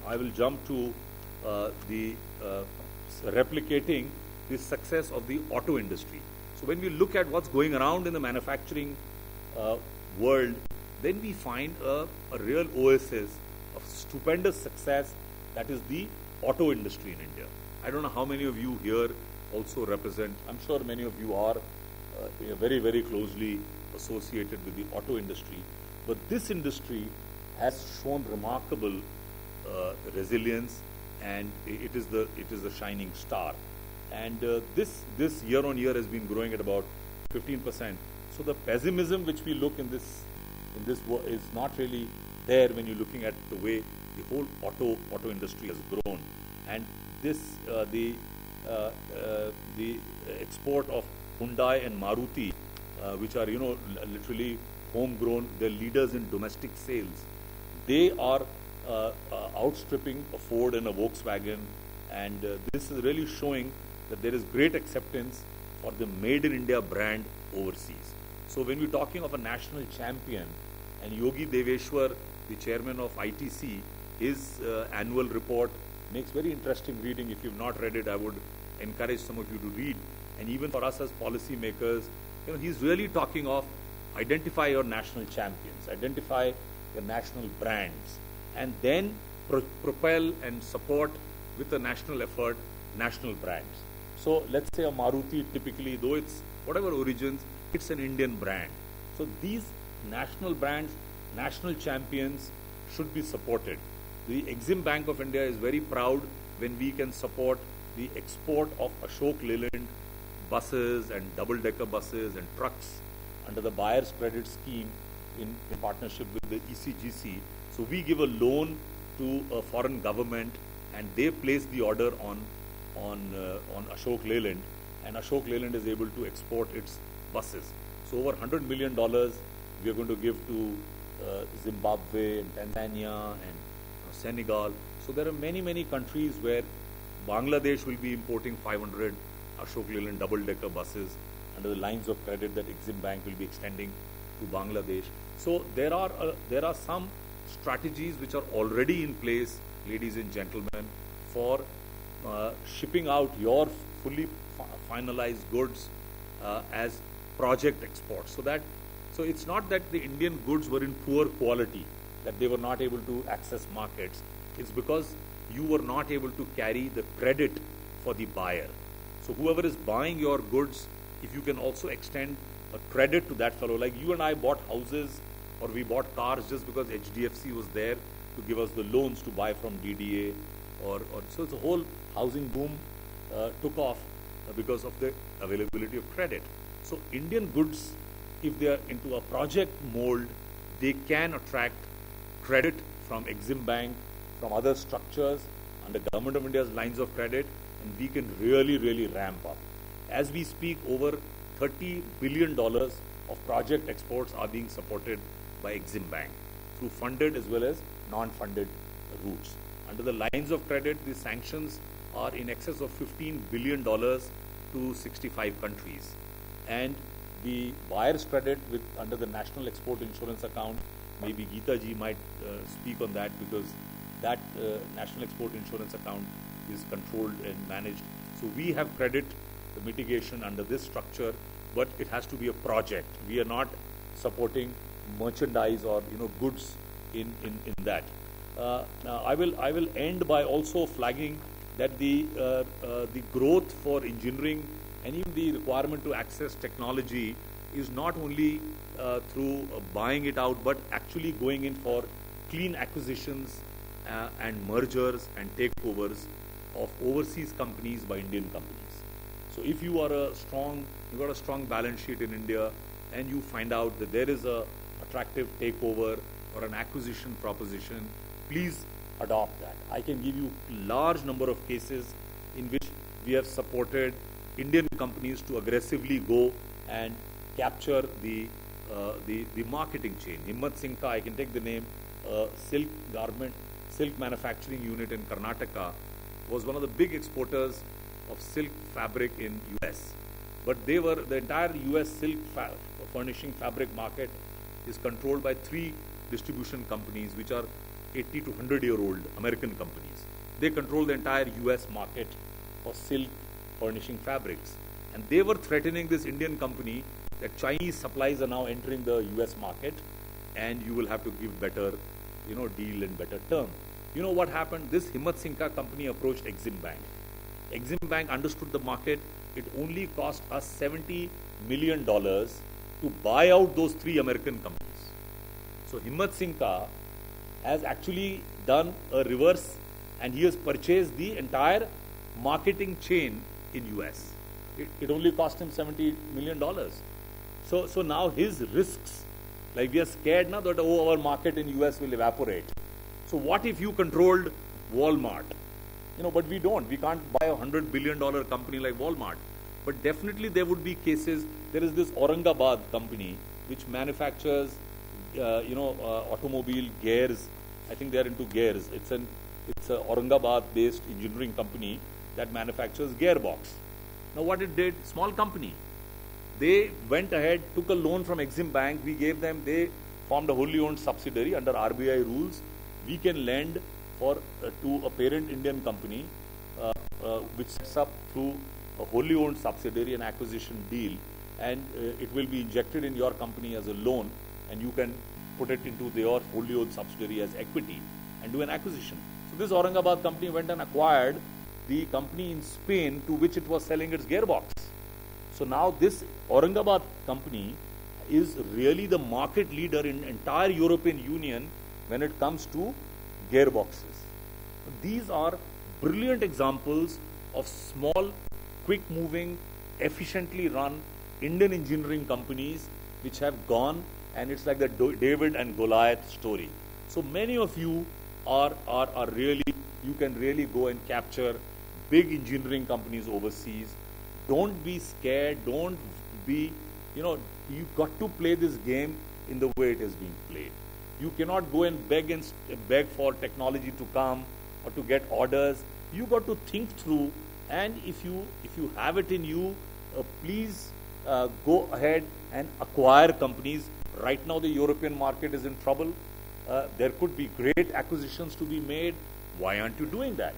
Speaker 7: I will jump to replicating the success of the auto industry. So when we look at what's going around in the manufacturing world, then we find a real oasis of stupendous success, that is the auto industry in India. I don't know how many of you here also represent, I'm sure many of you are very, very closely associated with the auto industry, but this industry has shown remarkable resilience, and it is the shining star. And this year on year has been growing at about 15%. So the pessimism which we look in this is not really there when you're looking at the way the whole auto industry has grown. And this the export of Hyundai and Maruti, which are literally homegrown, they're leaders in domestic sales. They are outstripping a Ford and a Volkswagen, and this is really showing that there is great acceptance for the Made in India brand overseas. So when we're talking of a national champion, and Yogi Deveshwar the chairman of ITC, his annual report makes very interesting reading. If you've not read it, I would encourage some of you to read. And even for us as policy makers, he's really talking of identify your national champions, identify your national brands, and then propel and support with a national effort national brands. So let's say a Maruti, typically, though it's whatever origins, it's an Indian brand. So these national brands, national champions should be supported. The Exim Bank of India is very proud when we can support the export of Ashok Leyland buses and double-decker buses and trucks under the buyer's credit scheme in partnership with the ECGC. So we give a loan to a foreign government and they place the order on Ashok Leyland, and Ashok Leyland is able to export its buses. So over $100 million we are going to give to Zimbabwe and Tanzania and Senegal. So there are many countries where Bangladesh will be importing 500 Ashok Leyland double-decker buses under the lines of credit that Exim Bank will be extending to Bangladesh. So there are some strategies which are already in place, ladies and gentlemen, for shipping out your fully finalized goods as project exports. So it's not that the Indian goods were in poor quality, that they were not able to access markets. It's because you were not able to carry the credit for the buyer. So whoever is buying your goods, if you can also extend a credit to that fellow, like you and I bought houses or we bought cars just because HDFC was there to give us the loans to buy from DDA, so the whole housing boom took off because of the availability of credit. So Indian goods, if they are into a project mold, they can attract credit from Exim Bank, from other structures under Government of India's lines of credit, and we can really ramp up. As we speak, over $30 billion of project exports are being supported by Exim Bank through funded as well as non-funded routes. Under the lines of credit, the sanctions are in excess of $15 billion to 65 countries. And the buyer's credit under the National Export Insurance Account, maybe Geetha ji might speak on that, because that National Export Insurance Account is controlled and managed. So we have credit mitigation under this structure, but it has to be a project. We are not supporting merchandise or goods in that. I will end by also flagging that the growth for engineering and even the requirement to access technology is not only through buying it out, but actually going in for clean acquisitions and mergers and takeovers of overseas companies by Indian companies. So if you are you've got a strong balance sheet in India and you find out that there is a attractive takeover or an acquisition proposition, please adopt that. I can give you large number of cases in which we have supported Indian companies to aggressively go and capture the marketing chain. Himmat Singh Ka, I can take the name, silk manufacturing unit in Karnataka was one of the big exporters of silk fabric in US. But the entire US silk furnishing fabric market is controlled by 3 distribution companies which are 80 to 100-year-old American companies. They control the entire US market for silk furnishing fabrics. And they were threatening this Indian company that Chinese supplies are now entering the US market and you will have to give better, deal and better term. You know what happened? This Himmat Singh Ka company approached Exim Bank. Exim Bank understood the market. It only cost us $70 million to buy out those 3 American companies. So Himmat Singh Ka has actually done a reverse and he has purchased the entire marketing chain in US. It only cost him $70 million. So now his risks, like we are scared now that our market in US will evaporate. So what if you controlled Walmart? But we don't. We can't buy a $100 billion company like Walmart. But definitely there would be cases. There is this Aurangabad company which manufactures, automobile gears. I think they are into gears. It's a Aurangabad-based engineering company that manufactures gearbox. Now what it did, small company. They went ahead, took a loan from Exim Bank. We gave them, they formed a wholly owned subsidiary under RBI rules. We can lend for to a parent Indian company which sets up through a wholly owned subsidiary, an acquisition deal, and it will be injected in your company as a loan, and you can put it into your wholly owned subsidiary as equity and do an acquisition. So this Aurangabad company went and acquired the company in Spain to which it was selling its gearbox. So now this Aurangabad company is really the market leader in entire European Union when it comes to gearboxes. These are brilliant examples of small, quick-moving, efficiently run Indian engineering companies which have gone, and it's like the David and Goliath story. So many of you are really, you can really go and capture big engineering companies overseas. Don't be scared, don't be, you got to play this game in the way it is being played. You cannot go and beg for technology to come or to get orders. You got to think through, and if you have it in you, please go ahead and acquire companies. Right now the European market is in trouble. There could be great acquisitions to be made. Why aren't you doing that?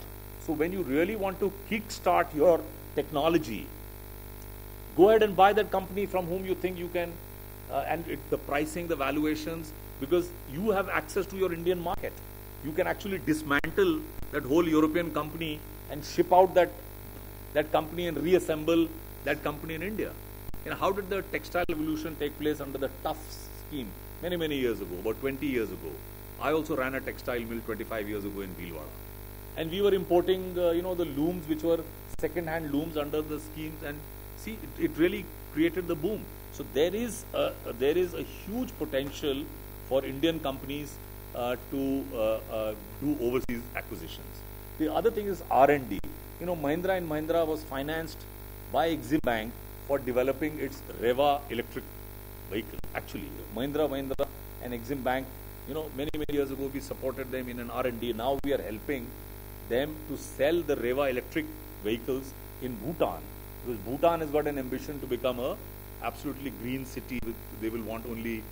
Speaker 7: So when you really want to kickstart your technology, go ahead and buy that company from whom you think you can, the pricing, the valuations, because you have access to your Indian market. You can actually dismantle that whole European company and ship out that company and reassemble that company in India. How did the textile revolution take place under the tough scheme many, many years ago, about 20 years ago? I also ran a textile mill 25 years ago in Bhilwara. And we were importing, the looms which were second-hand looms under the schemes, and see, it really created the boom. So there is a huge potential for Indian companies to do overseas acquisitions. The other thing is R&D. Mahindra & Mahindra was financed by Exim Bank for developing its Reva electric vehicle. Actually, Mahindra and Exim Bank, many years ago we supported them in an R&D. Now we are helping them to sell the Reva electric vehicles in Bhutan, because Bhutan has got an ambition to become a absolutely green city. They will want only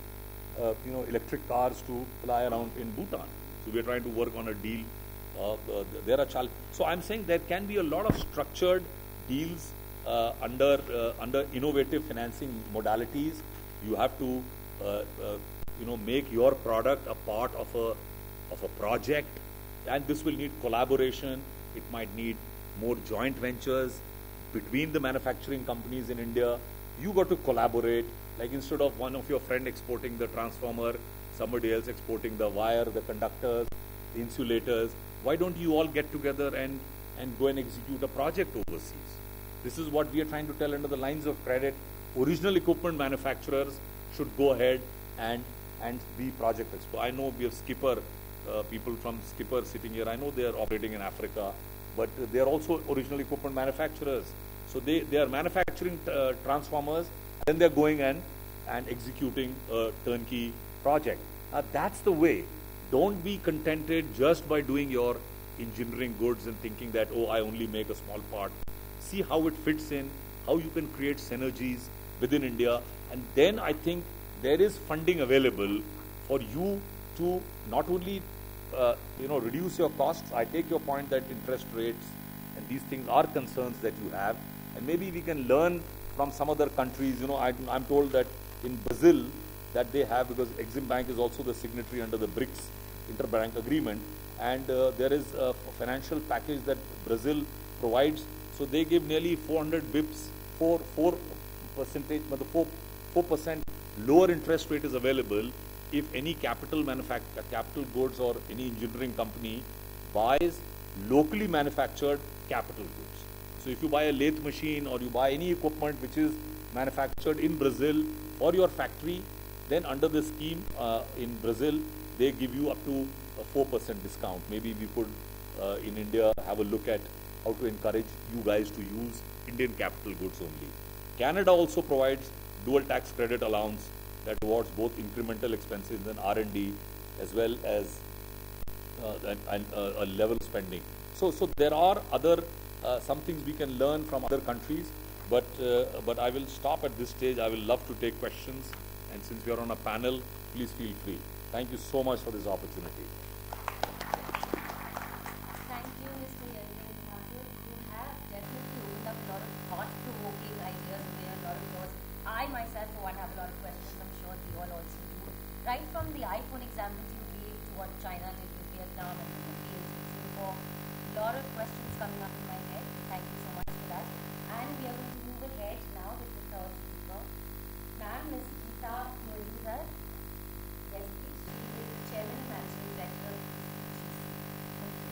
Speaker 7: electric cars to fly around in Bhutan. So we are trying to work on a deal. So I'm saying there can be a lot of structured deals under innovative financing modalities. You have to make your product a part of a project, and this will need collaboration. It might need more joint ventures between the manufacturing companies in India. You got to collaborate. Like instead of one of your friend exporting the transformer, somebody else exporting the wire, the conductors, the insulators. Why don't you all get together and go and execute a project overseas? This is what we are trying to tell under the lines of credit. Original equipment manufacturers should go ahead and be project expo. I know we have Skipper, people from Skipper sitting here. I know they are operating in Africa, but they are also original equipment manufacturers. So they are manufacturing transformers, then they are going and executing a turnkey project. That's the way. Don't be contented just by doing your engineering goods and thinking that, oh, I only make a small part. See how it fits in, how you can create synergies within India, and then I think there is funding available for you to not only reduce your costs. I take your point that interest rates and these things are concerns that you have, and maybe we can learn from some other countries. I'm told that in Brazil that they have, because Exim Bank is also the signatory under the BRICS interbank agreement, and there is a financial package that Brazil provides. So they give nearly 400 bips, 4% lower interest rate is available if any capital goods or any engineering company buys locally manufactured capital goods. So if you buy a lathe machine or you buy any equipment which is manufactured in Brazil for your factory, then under the scheme in Brazil, they give you up to a 4% discount. Maybe we could in India have a look at how to encourage you guys to use Indian capital goods only. Canada also provides dual tax credit allowance that rewards both incremental expenses and R&D as well as a level spending. So there are other some things we can learn from other countries, but I will stop at this stage. I will love to take questions, and since we are on a panel, please feel free. Thank you so much for this opportunity.
Speaker 5: Thank you, Mr. Yaduvendra. You have definitely opened up a lot of thought-provoking ideas there, a lot of thoughts. I myself, for one, have a lot of questions. I'm sure you all also do. Right from the iPhone examples you gave to what China did with Vietnam and the Philippines, Singapore, a lot of questions coming up in my head. Thank you so much for that. And we are going to move ahead now with the third speaker. Ma'am, Ms. Geetha Muralidhar. Yes, please. She is the Chairman and Managing Director of ECGC. Thank you.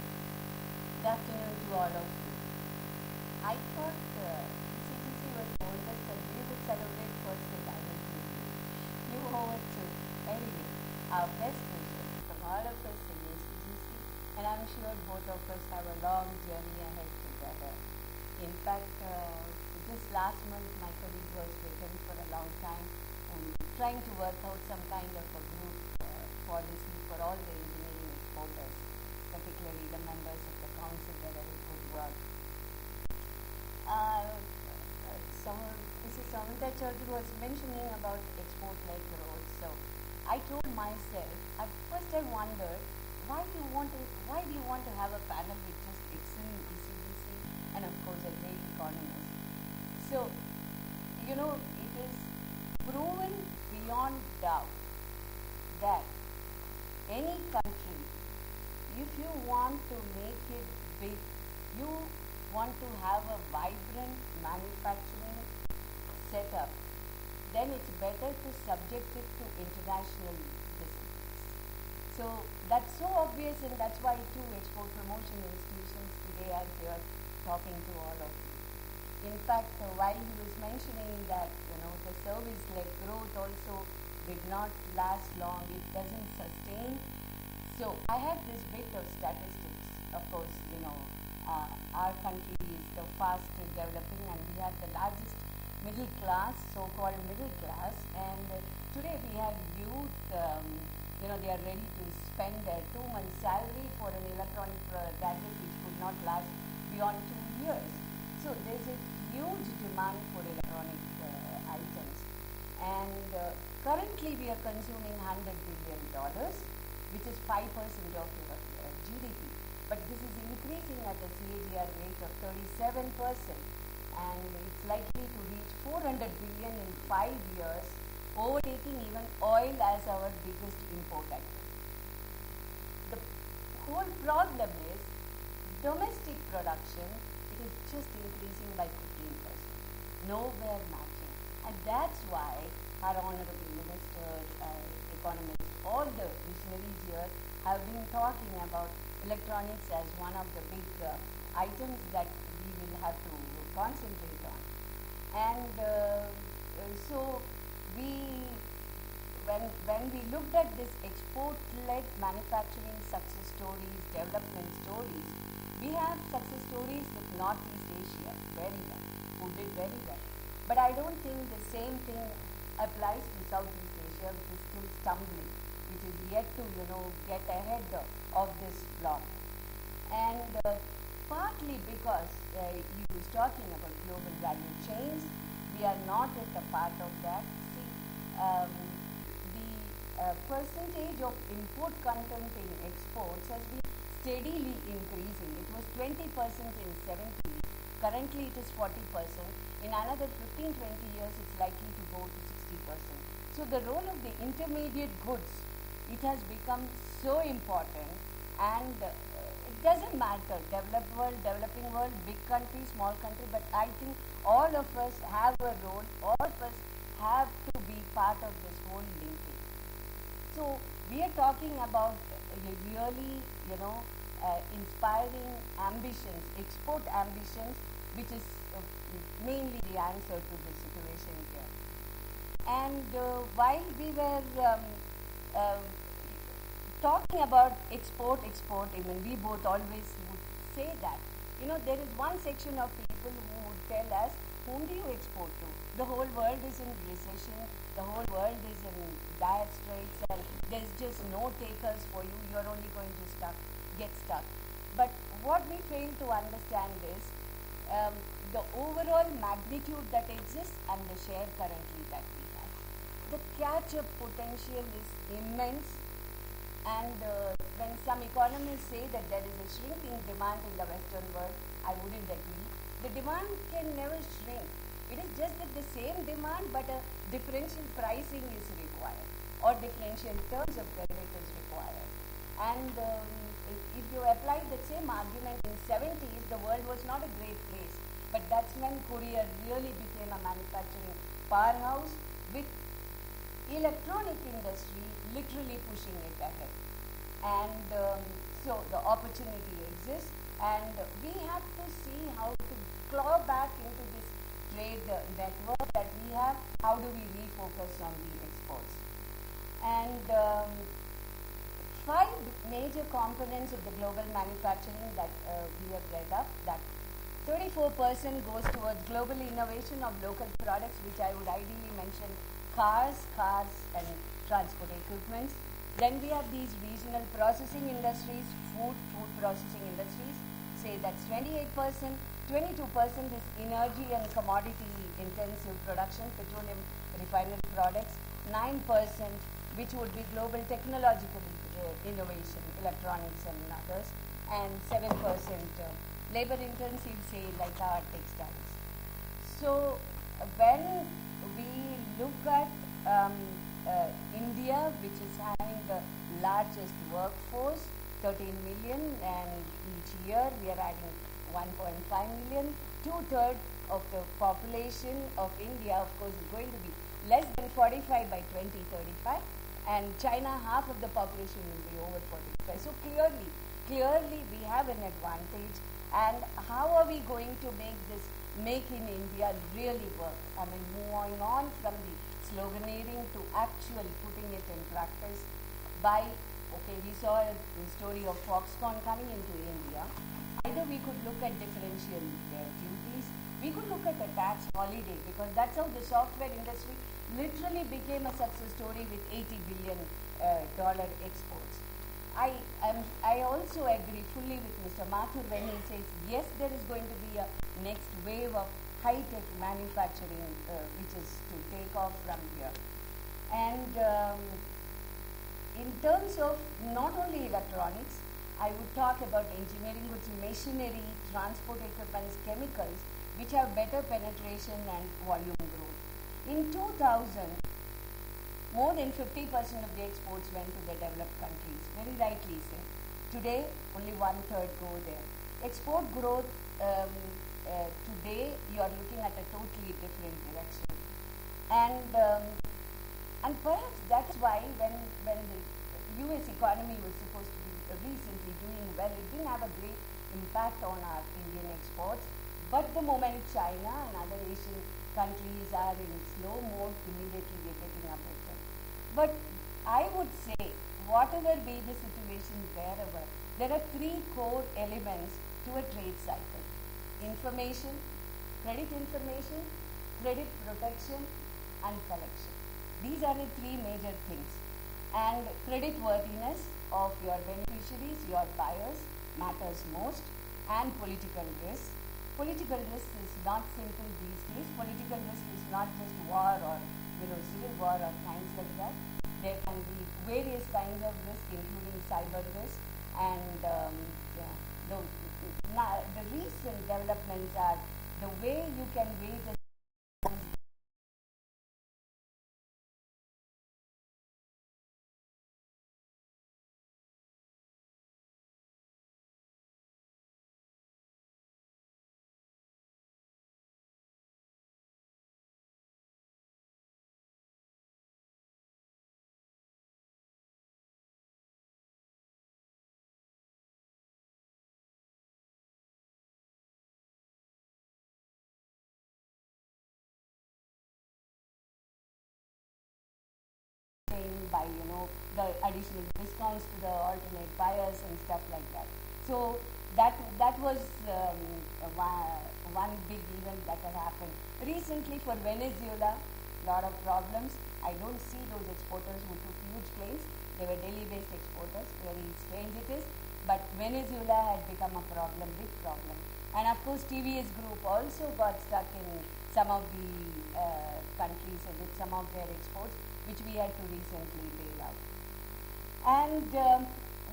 Speaker 5: Good afternoon to all of you. I thought ECGC was told us that we would celebrate first day diamond jubilee. You owe it to anyway. Our best wishes from all of us in ECGC, and I'm sure both of us have a long journey ahead together. In fact, just last month my colleague was with him for a long time and trying to work out some kind of a group policy for all the engineering exporters, particularly the members of the council that are good work. Mrs. Saumitra Chaudhuri was mentioning about export-led growth. So I told myself, at first I wondered, why do you want to have a panel with just Exim, ECGC, and of course a great economist? So, you know, it is proven beyond doubt that any country, if you want to make it big, you want to have a vibrant manufacturing setup, then it's better to subject it to international business. So that's so obvious, and that's why two export promotion institutions today are here talking to all of you. In fact, while he was mentioning that, you know, the service-led growth also did not last long, it doesn't sustain. So I have this bit of statistics. Of course, you know, our country is the fast developing, and we have the largest middle class, so-called middle class, and today we have youth, you know, they are ready to spend their 2 months' salary for an electronic gadget which could not last beyond 2 years. So there's a huge demand for electronic items, and currently we are consuming $100 billion, which is 5% of your GDP. But this is increasing at a CAGR rate of 37%, and it's likely to reach 400 billion in 5 years, overtaking even oil as our biggest import item. The whole problem is domestic production, it is just increasing by 15%, nowhere matching. And that's why our Honorable Minister, economists, all the visionaries here have been talking about electronics as one of the big items that we will have to concentrate on. And so when we looked at this export-led manufacturing success stories, development stories, we have success stories with Northeast Asia very well, who did very well. But I don't think the same thing applies to Southeast Asia, which is still stumbling, which is yet to, you know, get ahead of this block. And partly because he was talking about global value chains, we are not at a part of that. See, the percentage of import content in exports has been steadily increasing. It was 20% in 70s. Currently it is 40%. In another 15-20 years, it's likely to go to 60%. So the role of the intermediate goods, it has become so important, and it doesn't matter, developed world, developing world, big country, small country, but I think all of us have a role, all of us have to be part of this whole linkage. So we are talking about really, you know, inspiring ambitions, export ambitions, which is mainly the answer to the situation here. And while we were talking about export, I mean, we both always would say that, you know, there is one section of people who would tell us, whom do you export to? The whole world is in recession, the whole world is in dire straits, and there's just no takers for you, you're only going to get stuck. But what we fail to understand is the overall magnitude that exists and the share currently that we have.
Speaker 8: the catch-up potential is immense, and when some economists say that there is a shrinking demand in the Western world, I wouldn't agree. The demand can never shrink. It is just that the same demand, but a differential pricing is required, or differential terms of credit is required. And if you apply that same argument in 70s, the world was not a great place. But that's when Korea really became a manufacturing powerhouse, with electronic industry literally pushing it ahead. And so the opportunity exists, and we have to see how to claw back into this trade network that we have. How do we refocus on the exports? And 5 major components of the global manufacturing that we have read up, that 34% goes towards global innovation of local products, which I would ideally mention cars and transport equipment. Then we have these regional processing industries, food processing industries, say that's 28%, 22% is energy and commodity intensive production, petroleum refinery products, 9% which would be global technological innovation, electronics and others, and 7% labor intensive, say like our textiles. So when we look at India, which is having the largest workforce, 13 million, and each year we are adding 1.5 million. 2/3 of the population of India, of course, is going to be less than 45 by 2035, and China, half of the population will be over 45. So clearly we have an advantage. And how are we going to make this Make in India really work? I mean, moving on from the sloganeering to actually putting it in practice by, okay, we saw the story of Foxconn coming into India. Either we could look at differential duties, we could look at a tax holiday, because that's how the software industry literally became a success story with $80 billion exports. I also agree fully with Mr. Mathur when he says, yes, there is going to be a next wave of high-tech manufacturing which is to take off from here. And in terms of not only electronics, I would talk about engineering goods, machinery, transport equipments, chemicals, which have better penetration and volume growth. In 2000, more than 50% of the exports went to the developed countries, very rightly said. Today, only 1/3 go there. Export growth, today, you are looking at a totally different direction. And perhaps that's why when the US economy was supposed to be recently doing well, it didn't have a great impact on our Indian exports. But the moment China and other Asian countries are in slow mode, immediately they're getting affected. But I would say, whatever be the situation wherever, there are 3 core elements to a trade cycle: information, credit protection, and collection. These are the 3 major things. And credit worthiness of your beneficiaries, your buyers, matters most, and political risk. Political risk is not simple these days. Political risk is not just war or civil war or things like that. There can be various kinds of risk, including cyber risk, and the recent developments are the way you can wait and by the additional discounts to the alternate buyers and stuff like that. So that was one big event that had happened recently for Venezuela. Lot of problems. I don't see those exporters who took huge claims. They were Delhi-based exporters. Very strange it is. But Venezuela had become a problem, big problem. And of course, TVS Group also got stuck in some of the countries with some of their exports. which we had to recently bail out. And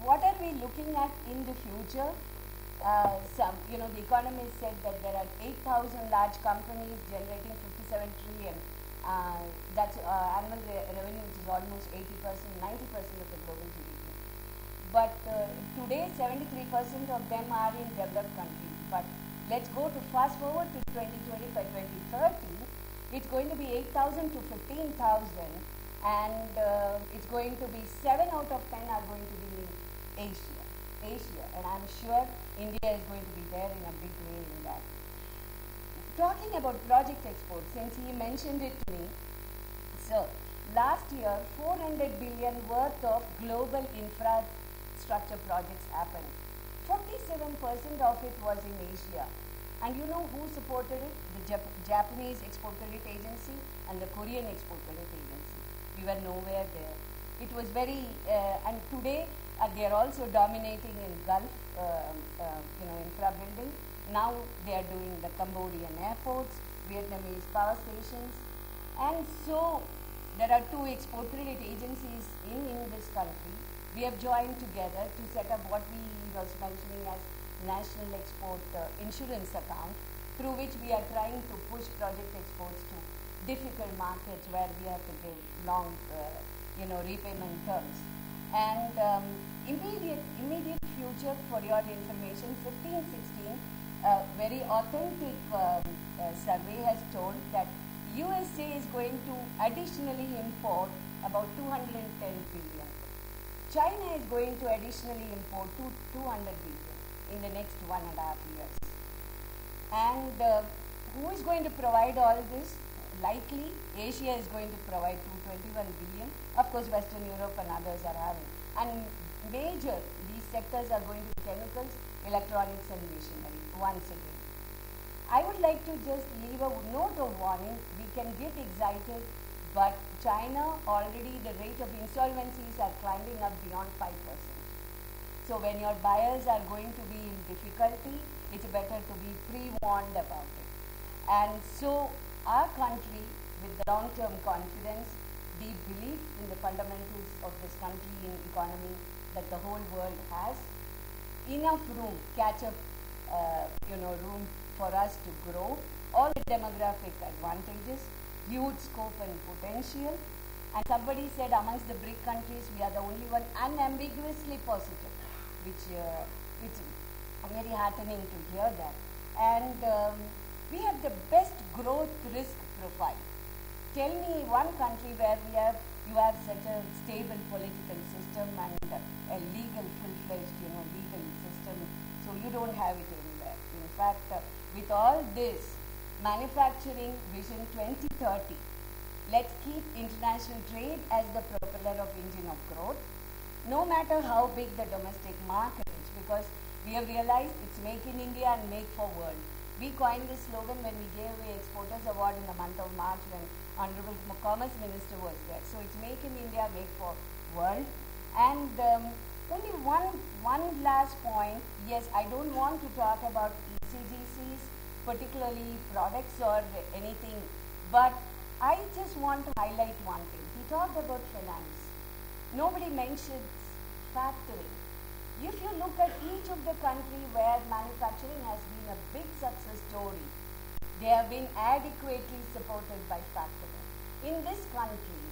Speaker 8: what are we looking at in the future? The economist said that there are 8,000 large companies generating 57 trillion. That's annual revenue, which is almost 80%, 90% of the global GDP. But today, 73% of them are in developed countries. But let's go to fast forward to 2025, 2030. It's going to be 8,000 to 15,000, and it's going to be 7 out of 10 are going to be in Asia, and I'm sure India is going to be there in a big way in that. Talking about project exports, since he mentioned it to me, so last year 400 billion worth of global infrastructure projects happened. 47% of it was in Asia. And you know who supported it? The Japanese Export Credit Agency and the Korean Export Credit Agency. We were nowhere there. It was very, and today they are also dominating in Gulf, infra building. Now they are doing the Cambodian airports, Vietnamese power stations. And so there are 2 export credit agencies in this country. We have joined together to set up what we was mentioning as National Export Insurance Account, through which we are trying to push project exports to difficult markets where we have to give long, repayment terms. And immediate future, for your information, 15-16, very authentic survey has told that USA is going to additionally import about 210 billion. China is going to additionally import 200 billion in the next 1.5 years. And who is going to provide all this? Likely, Asia is going to provide 221 billion. Of course, Western Europe and others are having. And these sectors are going to be chemicals, electronics and machinery, once again. I would like to just leave a note of warning. We can get excited, but China already, the rate of insolvencies are climbing up beyond 5%. So when your buyers are going to be in difficulty, it's better to be pre-warned about it. And so our country, with the long-term confidence, deep belief in the fundamentals of this country in economy that the whole world has, enough room, catch-up, room for us to grow, all the demographic advantages, huge scope and potential. And somebody said amongst the BRIC countries, we are the only one unambiguously positive, which is very heartening to hear that. And we have the best growth risk profile. Tell me one country where you have such a stable political system and a legal, full-fledged, legal system. So you don't have it anywhere. In fact, with all this, manufacturing vision 2030, let's keep international trade as the propeller of engine of growth, no matter how big the domestic market is, because we have realized it's make in India and make for world. We coined this slogan when we gave away Exporters Award in the month of March when Honorable Commerce Minister was there. So it's make in India, make for world. And only one last point. Yes, I don't want to talk about ECGCs, particularly products or anything, but I just want to highlight one thing. He talked about finance. Nobody mentions factoring. If you look at each of the country where manufacturing has been a big success story, they have been adequately supported by factoring. In this country,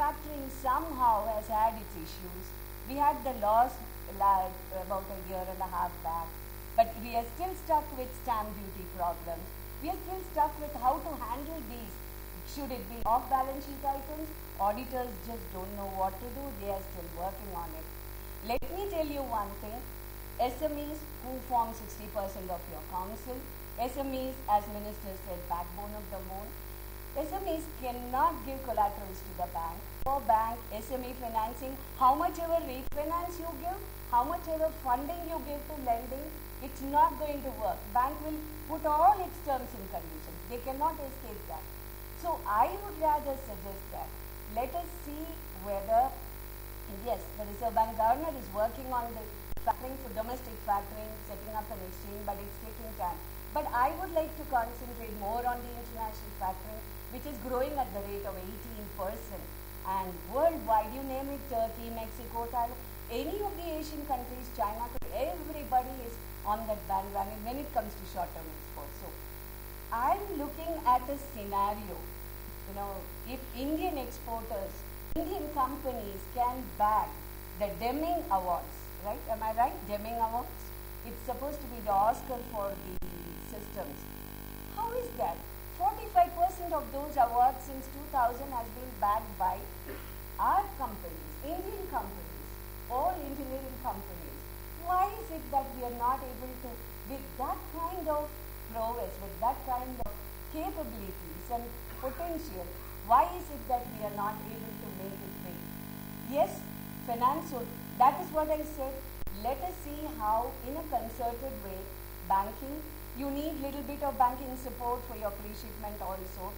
Speaker 8: factoring somehow has had its issues. We had the loss about a year and a half back, but we are still stuck with stamp duty problems. We are still stuck with how to handle these. Should it be off-balance sheet items? Auditors just don't know what to do. They are still working on it. Let me tell you one thing. SMEs, who form 60% of your council, SMEs, as Minister said, backbone of the bone. SMEs cannot give collaterals to the bank. For bank, SME financing, how much ever refinance you give, how much ever funding you give to lending, it's not going to work. Bank will put all its terms and conditions. They cannot escape that. So I would rather suggest that let us see whether, yes, the Reserve Bank Governor is working on the factoring for domestic factoring, setting up an exchange, but it's taking time. But I would like to concentrate more on the international factoring, which is growing at the rate of 18%. And worldwide, you name it, Turkey, Mexico, Thailand, any of the Asian countries, China, everybody is on that bandwagon when it comes to short-term exports. So I'm looking at a scenario, if Indian exporters, Indian companies can bag the Deming Awards, right? Am I right? Deming Awards? It's supposed to be the Oscar for the systems. How is that? 45% of those awards since 2000 has been backed by our companies, Indian companies, all engineering companies. Why is it that we are not able to, with that kind of prowess, with that kind of capabilities and potential, why is it that we are not able to make it big? Yes, finance would, that is what I said. Let us see how, in a concerted way, banking, you need little bit of banking support for your pre-shipment also.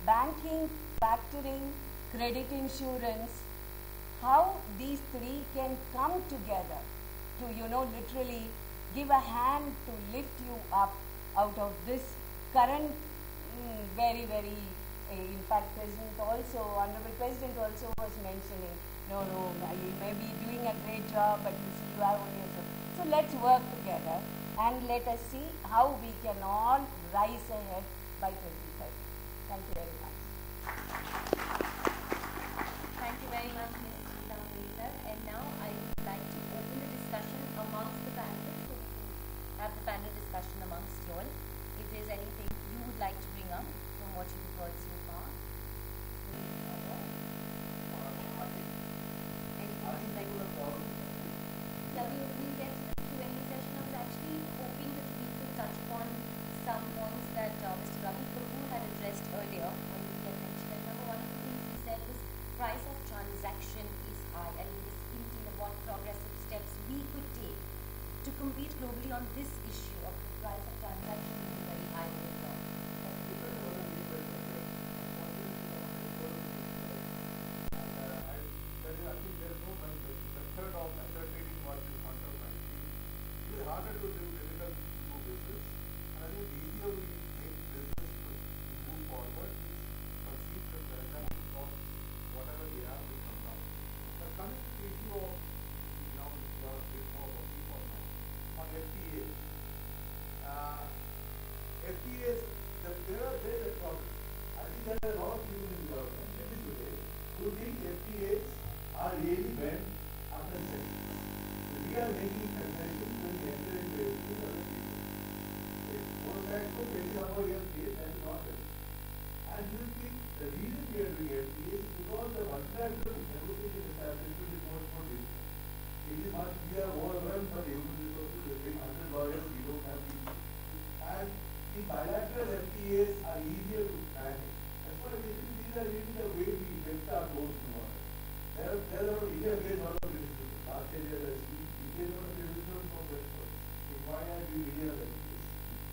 Speaker 8: Banking, factoring, credit insurance, how these three can come together to, literally give a hand to lift you up out of this current very, very, in fact, Honorable President also was mentioning, no, you may be doing a great job, but you have only a job. So let's work together and let us see how we can all rise ahead by 2030. Thank you very much.
Speaker 5: Thank you very much, Ms. Shri.Yaduvendra. And now I would like to open the discussion amongst the panelists, so we can have the panel discussion amongst you all. If there's anything you would like to bring up from what you've heard so far. Anything you'd like to Yeah, we'll get to the Q&A session. I was actually hoping that we could touch upon some points that Mr. Ravi Kapoor had addressed earlier when we had mentioned that number one of the things he said was price of transaction is high, and he was hinting at what progressive steps we could take to compete globally on this issue of the price of transaction being very high in India.
Speaker 6: Harder to do, difficult to do business, and I think the easier we make business to move forward is proceed with the reduction of whatever we have will come down. But coming to the issue of, your before or before now, on FTAs, FTAs, there is a problem. I think there are a lot of people in the government today who think FTAs are really meant unnecessary. We are making concessions when we enter into FTAs with other people. If most sides go pay somebody else case, that is not right. And you think the reason we are doing FTAs is because the multilateral negotiation establishment is much more difficult. It is much, we are overwhelmed by the human resources, we bring 100 lawyers, we don't have people. And the bilateral FTAs are easier to manage. That's why we think these are really the way we lift our goals to water. There are India based a lot of criticism. Last year there was India was criticism for Western. Why are we India like this?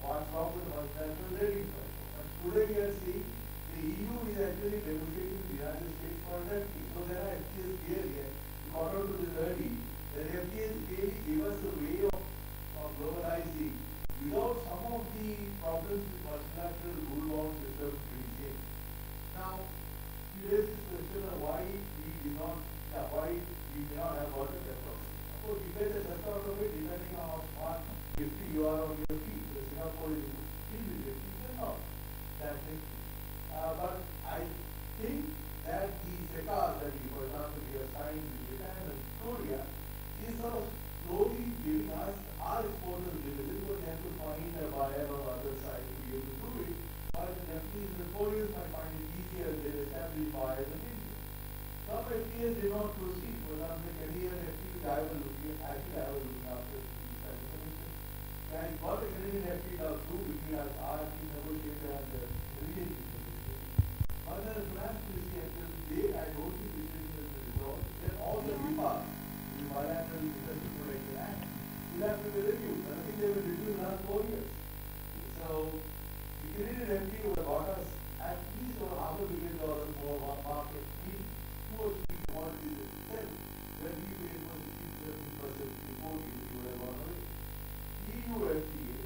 Speaker 6: What's wrong with multilateral trading platform? But today we are seeing the EU is actually negotiating with the United States for that. So there are FTAs here yet. We got out to this early. The FTAs really give us a way of globalizing without some of the problems with multilateral rule-bound systems being changed. Now, you raise this question of why we may not have gotten that problem. Of course, you get a just out of it depending on how smart 50 you are on your feet. So Singapore is still with 50, you're not that 50. But I think that the SECAs that we, for example, we have signed with Japan and Korea is sort of slowly giving us our exporters limited, but they have to find a buyer on the other side to be able to do it. But the Japanese and Koreans might find it easier if they establish buyers in India. Some FTAs did not proceed. For example, the Canadian FTA, I was looking after these kinds of commissions. And I got a Canadian FTA through between our FTA negotiator and the Canadian negotiator. But the finance policy until today, I don't think this is the result. Then all the VPAs, the Bilateral Investment Protection Act, will have to be reviewed. And I think they will review in the last 4 years. So, the Canadian FTA would have got us at least over $500 million more market in 2 or 3 commodities itself, when we were able to keep 30% before we would have gone away. EU FTA,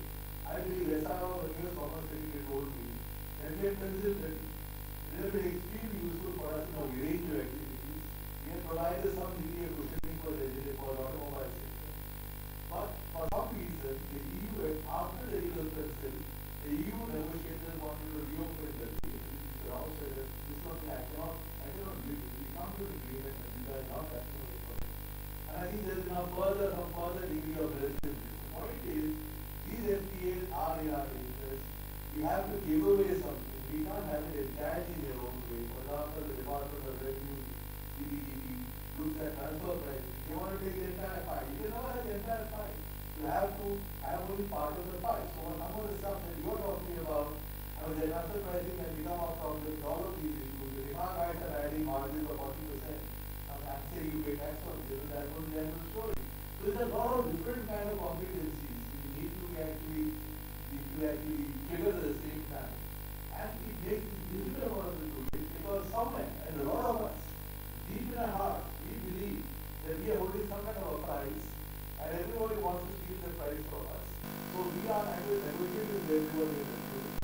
Speaker 6: I believe SRO, the US Commerce Secretary, told me that we had considered it. It has been extremely useful for us in our range of activities. it provided some degree of cushioning for the automobile sector. But for some reason, the EU, after the EU Council, the EU negotiators wanted to reopen the deal. This is something I cannot do. We can't do an agreement and these are not happening. And I think there is now some further degree of resistance. The point is, these FTAs are in our interest. We have to give away something. We can't have it entirely in their own way. For example, the Department of Revenue, CBDT, looks at transfer pricing. They want to take the entire pie. You can never have the entire pie. You have to have only part of the pie. So some of the stuff that you're talking about, the transfer pricing can become a problem with all of these issues. The demand guys are adding margins of 40%. And say you pay tax on this, and that was the end of the story. So there's a lot of different kind of competencies you need to actually trigger at the same time. And it makes it difficult for us to do it because somewhere, and a lot of us, deep in our heart, we believe that we are holding some kind of a price and everybody wants to steal the price from us. So we are actually negotiating with everybody in the truth.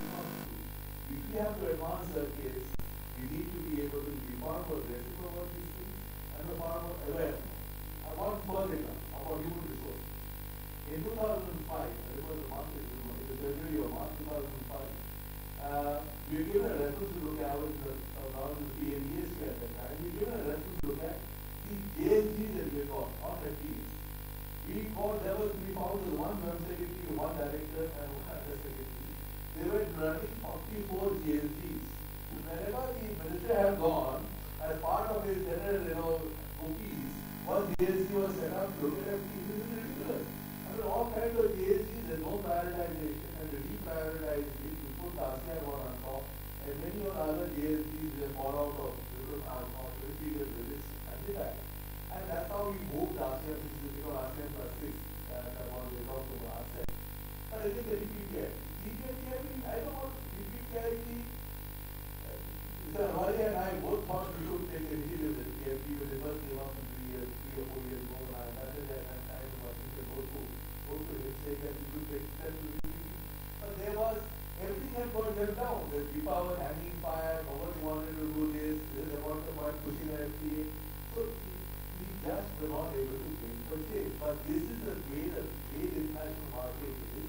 Speaker 6: If we have to advance our case, we need to be able to be far more aggressive about these things and far more aware. I want further about human resources. In 2005, it was the month, February or March 2005, we were given a reference to look at, I was around the PNESC at that time, we were given a reference to look at the JSGs that we got, not FTs. We found there was one firm secretary, one director, and one other secretary. They were running 44 JSGs. Whenever the minister had gone, as part of his general, cookies, one JSG was set up to look at FTs. This is ridiculous. I mean, all kinds of JSGs, there's no prioritization, and to deprioritize it, we put the ASEAN one on top, and many of the other JSGs were fall out of period limits and the back. And that's how we moved ASEAN, which is ASEAN plus 6, that one we talked about ASEAN. But I think the EPPI, I don't know, EPPI, Mr. Awali and I both thought we should take the initiative that EPP when they first came up in 3 or 4 years ago, and I imagine that at that time I think they both to him saying that we should take steps to EPP. But there was, everything had got them down. The Geetha was hanging fire, nobody wanted to do this, this is about the point pushing the FTA. So we just were not able to bring purchase. But this is the way the international market is.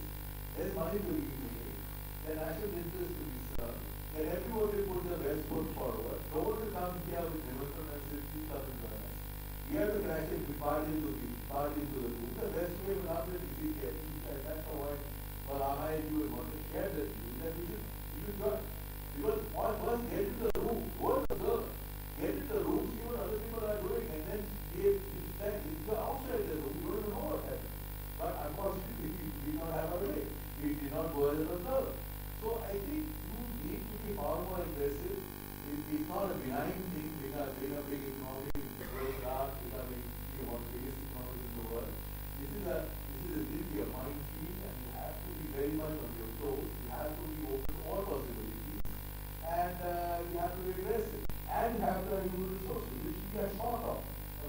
Speaker 6: There's money to be made, there's national interest to be served, and everybody put the best foot forward. Nobody comes here with demonstrators and 2,000 dollars. We have to actually be part into the room. The best way will not be ECGC. That's why I and you will want to share that view that we should join. Because first get into the room, go and observe. Get into the room, see what other people are doing, and then if you're outside the room, you don't even know what happened. But unfortunately, we did not have a way. We did not go as an observer. So I think you need to be far more aggressive. It's not a benign thing, becoming a big economy, becoming one of the biggest economies in the world. This is really a minefield, and you have to be very much on your toes. You have to be open to all possibilities, and you have to be aggressive. And you have to have human resources, which we are short of.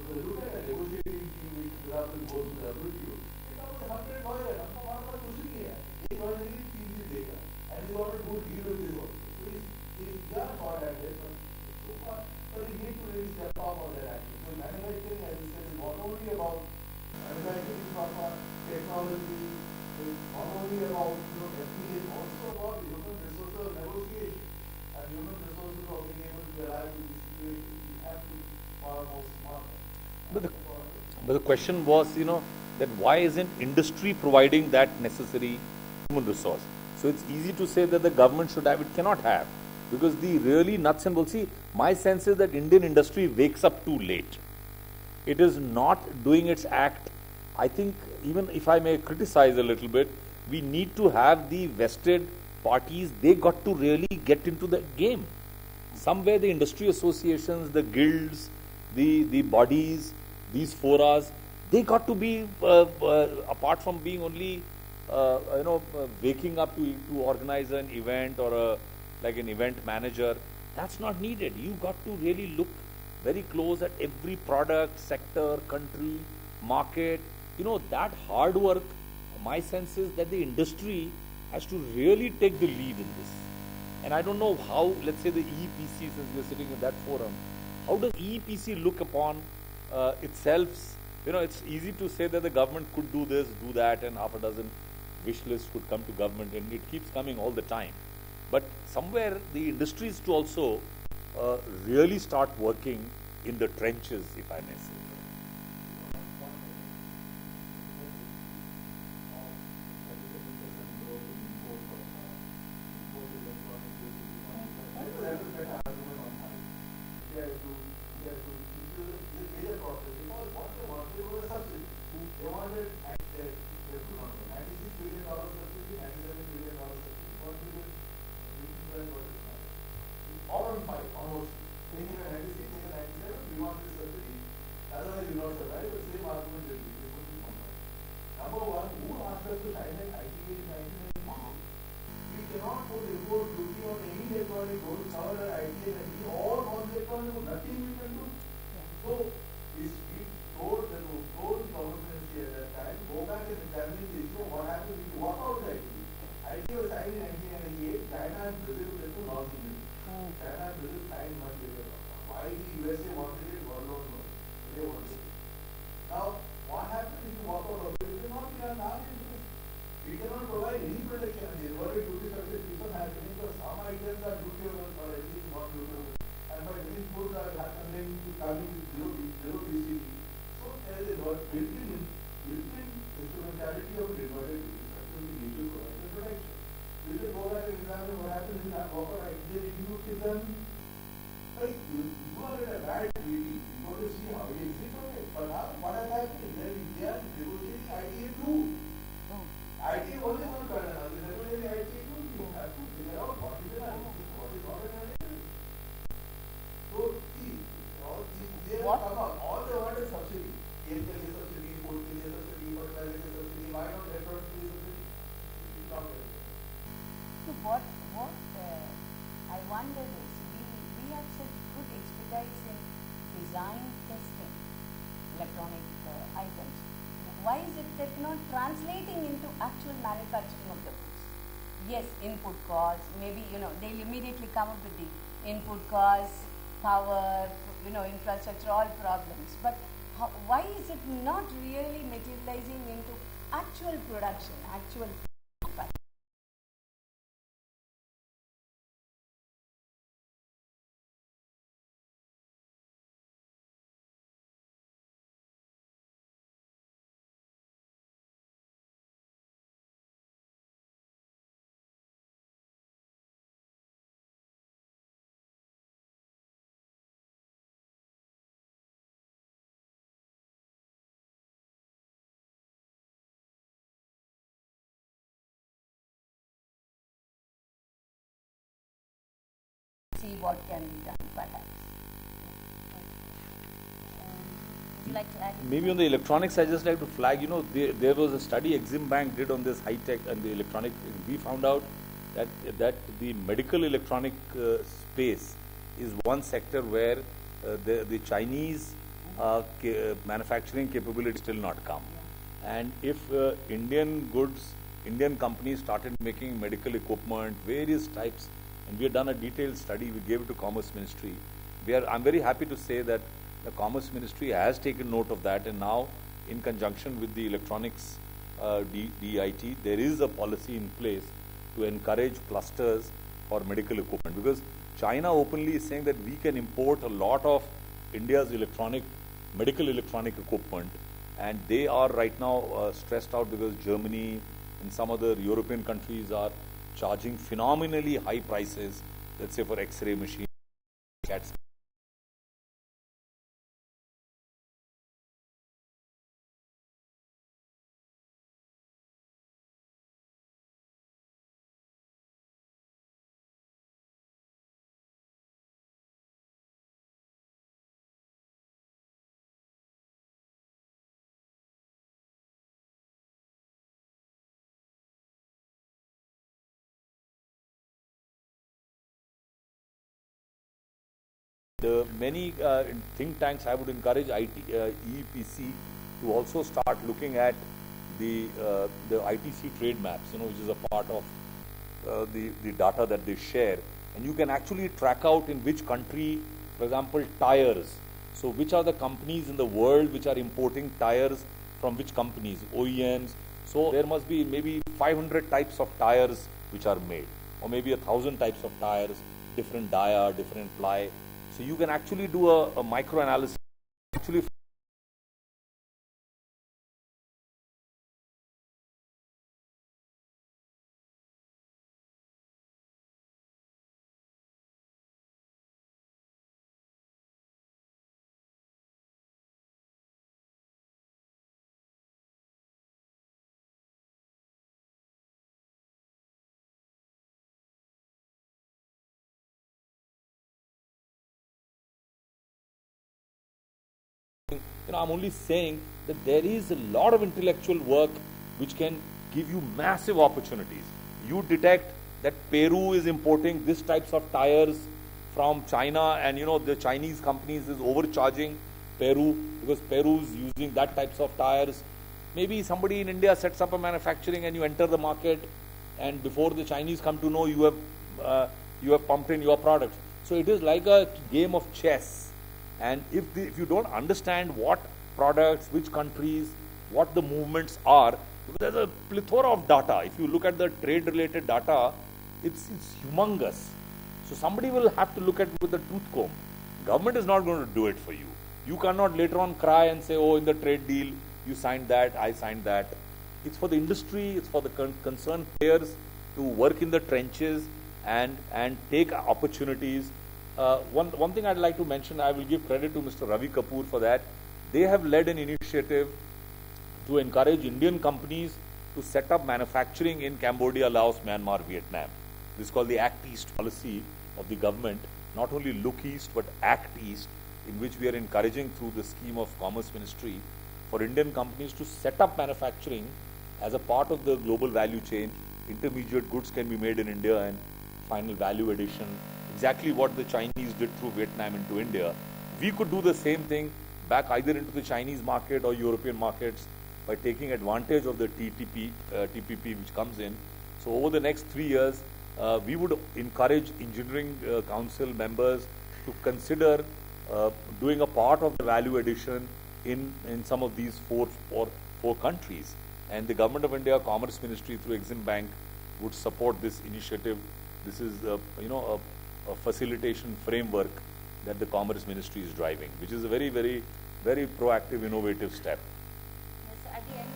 Speaker 6: So look at the negotiating team which goes to the WTO. It comes with 100 lawyers. I'm not pushing here. They want to read this data, and they want to do deal with this also. So it's not hard at this, but so far, but we need to really step up on that action. So manufacturing, as I said, is not only about manufacturing proper technology, it's not only about FTA, it's also about human resources negotiation and human resources of being able to arrive to this situation. We have to be far more smart.
Speaker 7: But the question was, that why isn't industry providing that necessary human resource? So it's easy to say that the government should have, it cannot have. Because the really nuts and bolts, see, my sense is that Indian industry wakes up too late. It is not doing its act. I think, even if I may criticize a little bit, we need to have the vested parties, they got to really get into the game. Somewhere the industry associations, the guilds, the bodies, these forums, they got to be, apart from being only, waking up to organize an event or like an event manager, that's not needed. You got to really look very close at every product, sector, country, market. That hard work, my sense is that the industry has to really take the lead in this. And I don't know how, let's say the EEPC, since we're sitting in that forum, How does EEPC look upon itself? You know, it's easy to say that the government could do this, do that, and half a dozen wish lists could come to government, and it keeps coming all the time. But somewhere the industries to also really start working in the trenches, if I may say.
Speaker 8: Input costs, maybe, they'll immediately come up with the input costs, power, infrastructure, all problems. But why is it not really materializing into actual production, actual price? See what can be done, perhaps.
Speaker 5: Would you like to add?
Speaker 7: Maybe on the electronics, I just like to flag, there was a study Exim Bank did on this high-tech and the electronic. We found out that the medical electronic space is one sector where the Chinese manufacturing capability still not come. And if Indian companies started making medical equipment, various types, and we have done a detailed study, we gave it to Commerce Ministry. I'm very happy to say that the Commerce Ministry has taken note of that, and now in conjunction with the electronics DIT, there is a policy in place to encourage clusters for medical equipment, because China openly is saying that we can import a lot of India's medical electronic equipment, and they are right now stressed out because Germany and some other European countries are charging phenomenally high prices, let's say for X-ray machines. Many think tanks, I would encourage EEPC to also start looking at the ITC trade maps, which is a part of the data that they share. And you can actually track out in which country For example, tires. So which are the companies in the world which are importing tires from which companies? OEMs. So there must be maybe 500 types of tires which are made, or maybe 1,000 types of tires, different dia, different ply. So you can actually do a micro analysis. Actually, I'm only saying that there is a lot of intellectual work which can give you massive opportunities. You detect that Peru is importing this types of tires from China, and the Chinese companies is overcharging Peru because Peru is using that types of tires. Maybe somebody in India sets up a manufacturing and you enter the market, and before the Chinese come to know, you have pumped in your products. So it is like a game of chess. And if you don't understand what products, which countries, what the movements are, there's a plethora of data. If you look at the trade related data, it's humongous. So somebody will have to look at it with a tooth comb. Government is not going to do it for you. You cannot later on cry and say, oh, in the trade deal, you signed that, I signed that. It's for the industry, it's for the concerned players to work in the trenches and take opportunities. One thing I'd like to mention, I will give credit to Mr. Ravi Kapoor for that. They have led an initiative to encourage Indian companies to set up manufacturing in Cambodia, Laos, Myanmar, Vietnam. This is called the Act East policy of the government. Not only look east, but act east, in which we are encouraging through the scheme of Commerce Ministry for Indian companies to set up manufacturing as a part of the global value chain. Intermediate goods can be made in India and final value addition. Exactly what the Chinese did through Vietnam into India. We could do the same thing back either into the Chinese market or European markets by taking advantage of the TPP which comes in. So over the next 3 years, we would encourage engineering council members to consider doing a part of the value addition in some of these four countries. And the Government of India Commerce Ministry through Exim Bank would support this initiative. This is a facilitation framework that the Commerce Ministry is driving, which is a very, very, very proactive, innovative step.
Speaker 8: Yes, at the end,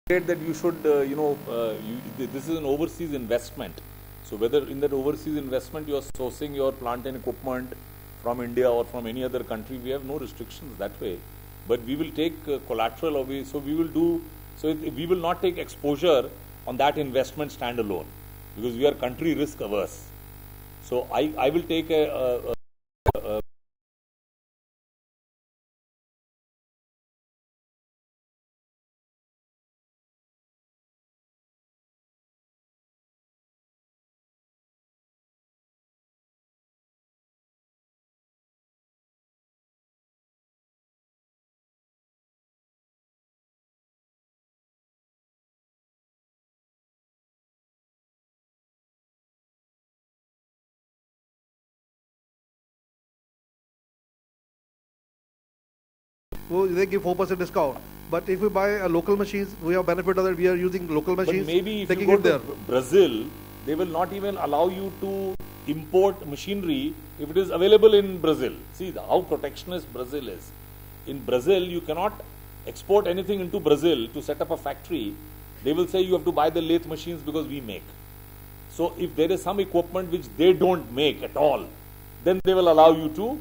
Speaker 7: That you should, this is an overseas investment. So whether in that overseas investment you are sourcing your plant and equipment from India or from any other country, we have no restrictions that way. But we will take collateral away. So we will not take exposure on that investment standalone because we are country risk averse. So I will take a
Speaker 9: they give 4% discount. But if we buy a local machines, we have benefit of that. We are using local machines.
Speaker 7: But maybe if you go to Brazil, they will not even allow you to import machinery if it is available in Brazil. See how protectionist Brazil is. In Brazil, you cannot export anything into Brazil to set up a factory. They will say you have to buy the lathe machines because we make. So if there is some equipment which they don't make at all, then they will allow you to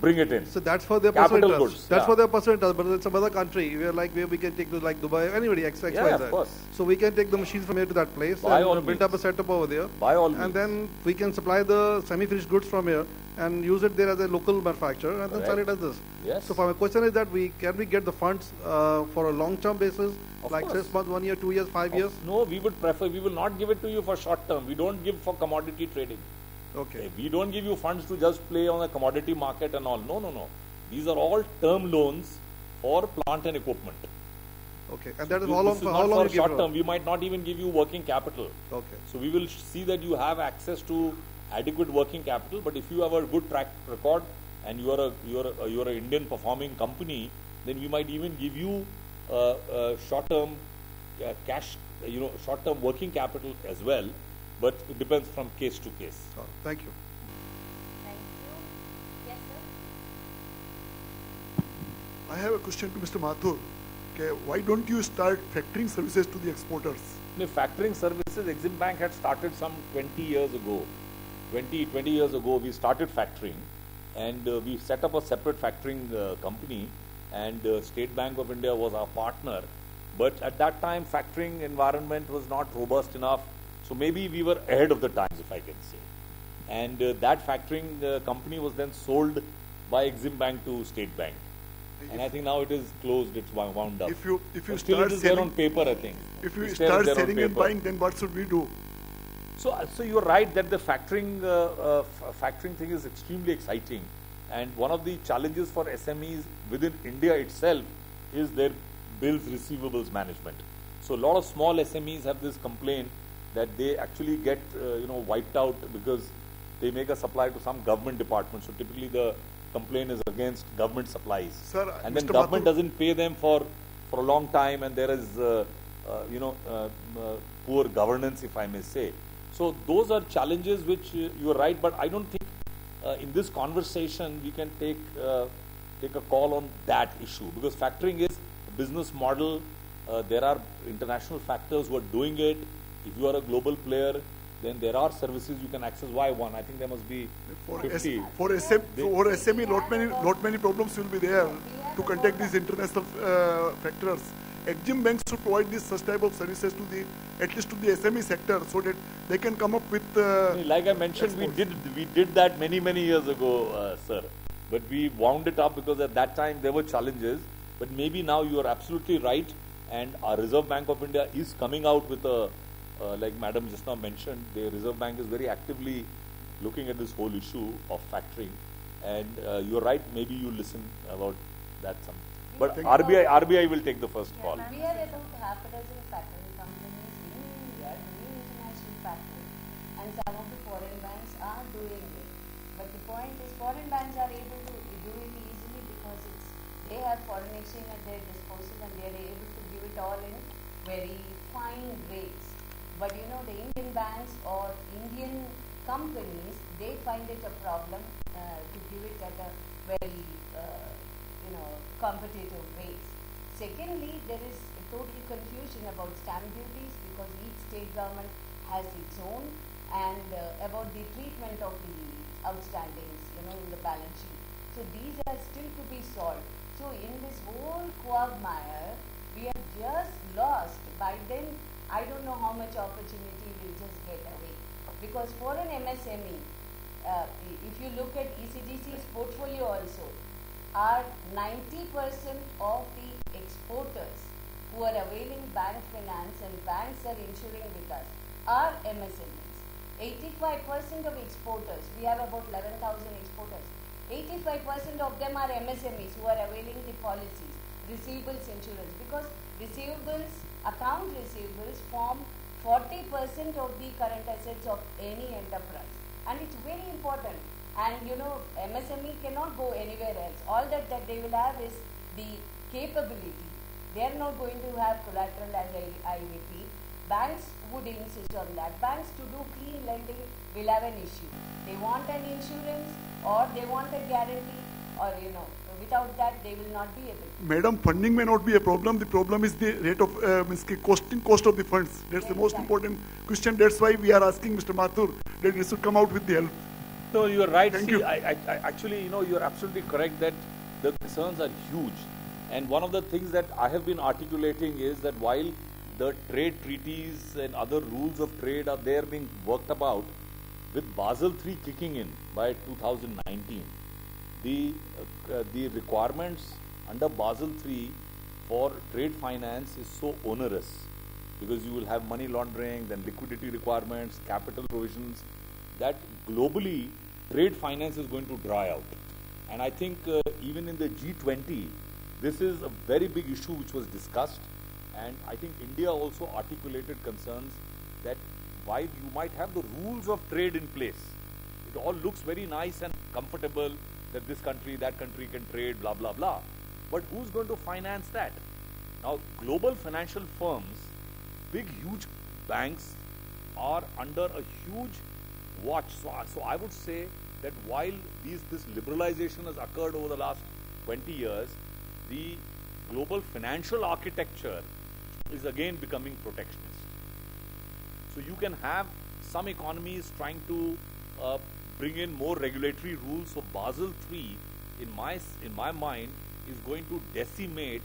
Speaker 7: bring it in.
Speaker 9: So that's for their personal
Speaker 7: Capital
Speaker 9: interest.
Speaker 7: goods,
Speaker 9: That's
Speaker 7: yeah.
Speaker 9: for their personal interest. But in some other country, where we can take to like Dubai, anybody, X, Y,
Speaker 7: Yeah,
Speaker 9: Z.
Speaker 7: of course.
Speaker 9: So we can take the machines from here to that place
Speaker 7: By all
Speaker 9: and build up a
Speaker 7: means.
Speaker 9: setup over there.
Speaker 7: By all means.
Speaker 9: And then we can supply the semi-finished goods from here and use it there as a local manufacturer and then sell it as this.
Speaker 7: Yes.
Speaker 9: So my question is that can we get the funds for a long-term basis,
Speaker 7: Of
Speaker 9: like
Speaker 7: course.
Speaker 9: 6 months, 1 year, 2 years, 5 years?
Speaker 7: No, we would prefer, we will not give it to you for short term. We don't give for commodity trading.
Speaker 9: Okay.
Speaker 7: We don't give you funds to just play on the commodity market and all. No, no, no. These are all term loans for plant and equipment.
Speaker 9: Okay. And that is
Speaker 7: This
Speaker 9: how long?
Speaker 7: is
Speaker 9: For
Speaker 7: not
Speaker 9: how long
Speaker 7: for
Speaker 9: you give
Speaker 7: short term. We might not even give you working capital.
Speaker 9: Okay.
Speaker 7: So we will see that you have access to adequate working capital. But if you have a good track record and you are an Indian performing company, then we might even give you short term cash, short term working capital as well. But it depends from case to case.
Speaker 9: Thank you.
Speaker 5: Thank you. Yes, sir.
Speaker 10: I have a question to Mr. Mathur. Okay, why don't you start factoring services to the exporters?
Speaker 7: The factoring services, Exim Bank had started some 20 years ago. 20 years ago, we started factoring, and we set up a separate factoring company, and State Bank of India was our partner. But at that time, factoring environment was not robust enough. So maybe we were ahead of the times, if I can say. And that factoring company was then sold by Exim Bank to State Bank. And I think now it is closed, it's wound up.
Speaker 10: If you
Speaker 7: But still
Speaker 10: start
Speaker 7: it is there
Speaker 10: selling,
Speaker 7: on paper, I think.
Speaker 10: if you
Speaker 7: It's there
Speaker 10: start
Speaker 7: on
Speaker 10: selling and
Speaker 7: paper.
Speaker 10: buying, then what should we do?
Speaker 7: So you're right that the factoring thing is extremely exciting, and one of the challenges for SMEs within India itself is their bills receivables management. So a lot of small SMEs have this complaint that they actually get wiped out because they make a supply to some government department. So typically the complaint is against government supplies,
Speaker 10: Sir,
Speaker 7: and then
Speaker 10: Mr.
Speaker 7: government
Speaker 10: Mathur-
Speaker 7: doesn't pay them for a long time, and there is poor governance, if I may say. So those are challenges which you are right, but I don't think in this conversation we can take a call on that issue, because factoring is a business model. There are international factors who are doing it. If you are a global player, then there are services you can access. Why one? I think there must be 50.
Speaker 10: For SME, lot many problems will be there to contact these international factors. Exim banks should provide such type of services to at least to the SME sector, so that they can come up with.
Speaker 7: Like I mentioned, we did that many years ago, sir. But we wound it up because at that time there were challenges. But maybe now you are absolutely right, and our Reserve Bank of India is coming out with a. Like Madam just now mentioned, the Reserve Bank is very actively looking at this whole issue of factoring, and you're right. Maybe you listen about that something. But RBI will take the first call.
Speaker 8: We are about half a dozen factoring companies in India doing international factoring, and some of the foreign banks are doing it. But the point is, foreign banks are able to do it easily because they have foreign exchange at their disposal, and they are able to give it all in very fine rates. But the Indian banks or Indian companies, they find it a problem to give it at a very, competitive rates. Secondly, there is a total confusion about stamp duties because each state government has its own, and about the treatment of the outstandings, in the balance sheet. So these are still to be solved. So in this whole quagmire, we are just lost. By then, I don't know how much opportunity will just get away. Because for an MSME, if you look at ECGC's portfolio also, are 90% of the exporters who are availing bank finance and banks are insuring with us are MSMEs. 85% of exporters, we have about 11,000 exporters, 85% of them are MSMEs who are availing the policies, receivables insurance, because account receivables form 40% of the current assets of any enterprise, and it's very important. And MSME cannot go anywhere else. All that they will have is the capability. They are not going to have collateral, as I repeat. Banks would insist on that. Banks, to do clean lending, will have an issue. They want an insurance, or they want a guarantee, or without that they will not be able to.
Speaker 10: Madam, funding may not be a problem. The problem is the rate of cost of the funds. That's the most important question. That's why we are asking Mr. Mathur that he should come out with the help.
Speaker 7: No, you are right.
Speaker 10: Thank
Speaker 7: See,
Speaker 10: you.
Speaker 7: Actually, you are absolutely correct that the concerns are huge. And one of the things that I have been articulating is that while the trade treaties and other rules of trade are there being worked about, with Basel III kicking in by 2019, the requirements under Basel III for trade finance is so onerous, because you will have money laundering, then liquidity requirements, capital provisions, that globally trade finance is going to dry out. And I think even in the G20, this is a very big issue which was discussed, and I think India also articulated concerns that while you might have the rules of trade in place, it all looks very nice and comfortable that this country, that country can trade, blah, blah, blah. But who's going to finance that? Now, global financial firms, big, huge banks are under a huge watch. So I would say that while this liberalization has occurred over the last 20 years, the global financial architecture is again becoming protectionist. So you can have some economies trying to bring in more regulatory rules. So Basel III, in my mind, is going to decimate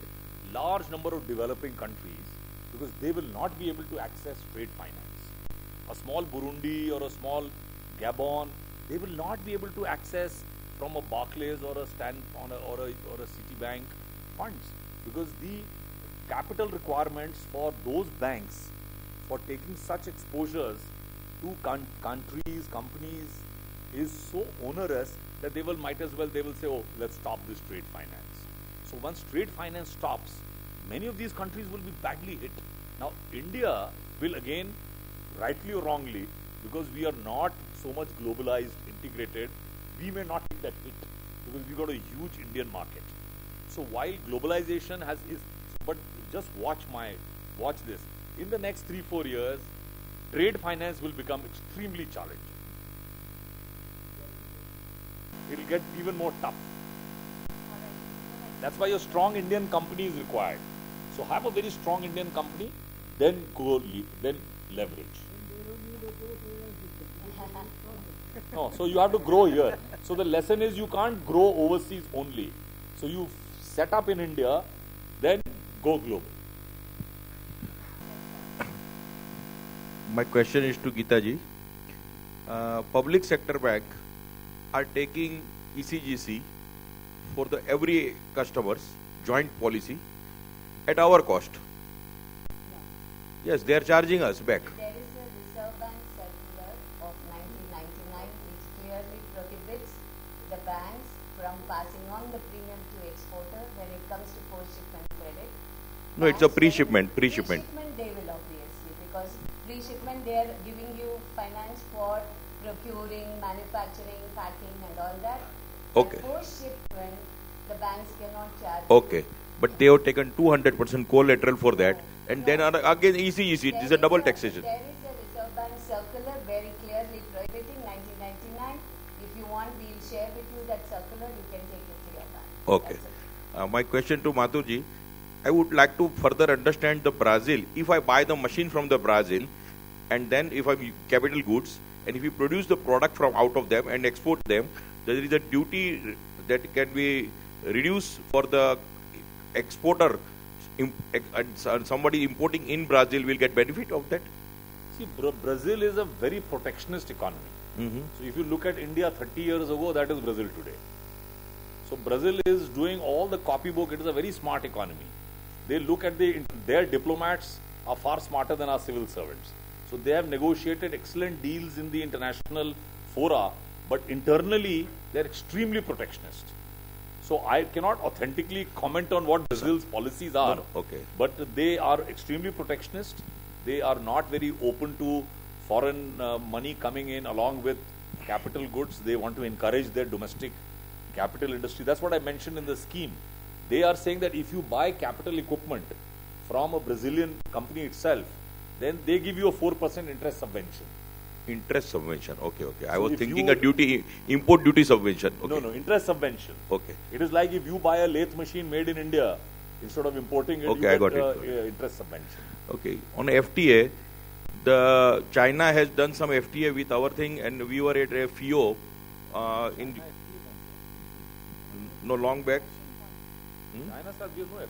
Speaker 7: large number of developing countries, because they will not be able to access trade finance. A small Burundi or a small Gabon, they will not be able to access from a Barclays or a Citibank funds, because the capital requirements for those banks for taking such exposures to countries, companies is so onerous that they will say, oh, let's stop this trade finance. So once trade finance stops, many of these countries will be badly hit. Now India will again, rightly or wrongly, because we are not so much globalized, integrated, we may not take that hit, because we got a huge Indian market. So while globalization but just watch this. In the next 3-4 years, trade finance will become extremely challenging. It will get even more tough. That's why a strong Indian company is required. So have a very strong Indian company, then leverage. No, so you have to grow here. So the lesson is you can't grow overseas only. So you set up in India, then go global.
Speaker 11: My question is to Geetha ji. Public sector bank are taking ECGC for the every customers joint policy at our cost. Yes, they are charging us back.
Speaker 8: There is a Reserve Bank circular of 1999 which clearly prohibits the banks from passing on the premium to exporter when it comes to post-shipment credit.
Speaker 11: No, it's a pre-shipment.
Speaker 8: Pre-shipment they will obviously, because pre-shipment they are giving you finance for procuring, manufacturing, packing and all that.
Speaker 11: Okay.
Speaker 8: Post-shipment, the banks cannot charge.
Speaker 11: Okay. But they have taken 200% collateral for that, and then again ECGC, it is a double taxation.
Speaker 8: There is a Reserve Bank circular very clearly prohibiting 1999. If you want, we will share with you that circular, you can take it to your bank.
Speaker 11: Okay. My question to Mathur ji, I would like to further understand the Brazil. If I buy the machine from the Brazil, and then if I capital goods, and if we produce the product from out of them and export them, there is a duty that can be reduced for the exporter. Somebody importing in Brazil will get benefit of that.
Speaker 7: See, Brazil is a very protectionist economy. So if you look at India 30 years ago, that is Brazil today. So Brazil is doing all the copybook. It is a very smart economy. They look at their diplomats are far smarter than our civil servants. So they have negotiated excellent deals in the international fora, but internally they are extremely protectionist. So I cannot authentically comment on what Brazil's policies are.
Speaker 11: Okay.
Speaker 7: But they are extremely protectionist. They are not very open to foreign money coming in along with capital goods. They want to encourage their domestic capital industry. That's what I mentioned in the scheme. They are saying that if you buy capital equipment from a Brazilian company itself, then they give you a 4% interest subvention.
Speaker 11: Interest subvention. Okay.
Speaker 7: So
Speaker 11: I was
Speaker 7: if
Speaker 11: thinking
Speaker 7: you-
Speaker 11: a duty, import duty subvention. Okay.
Speaker 7: No, interest subvention.
Speaker 11: Okay.
Speaker 7: It is like if you buy a lathe machine made in India, instead of importing it,
Speaker 11: Okay, I
Speaker 7: you
Speaker 11: got
Speaker 7: get
Speaker 11: it.
Speaker 7: interest subvention.
Speaker 11: Okay. On FTA, the China has done some FTA with our thing, and we were at a FIO in no long back.
Speaker 7: China says we have no FTA.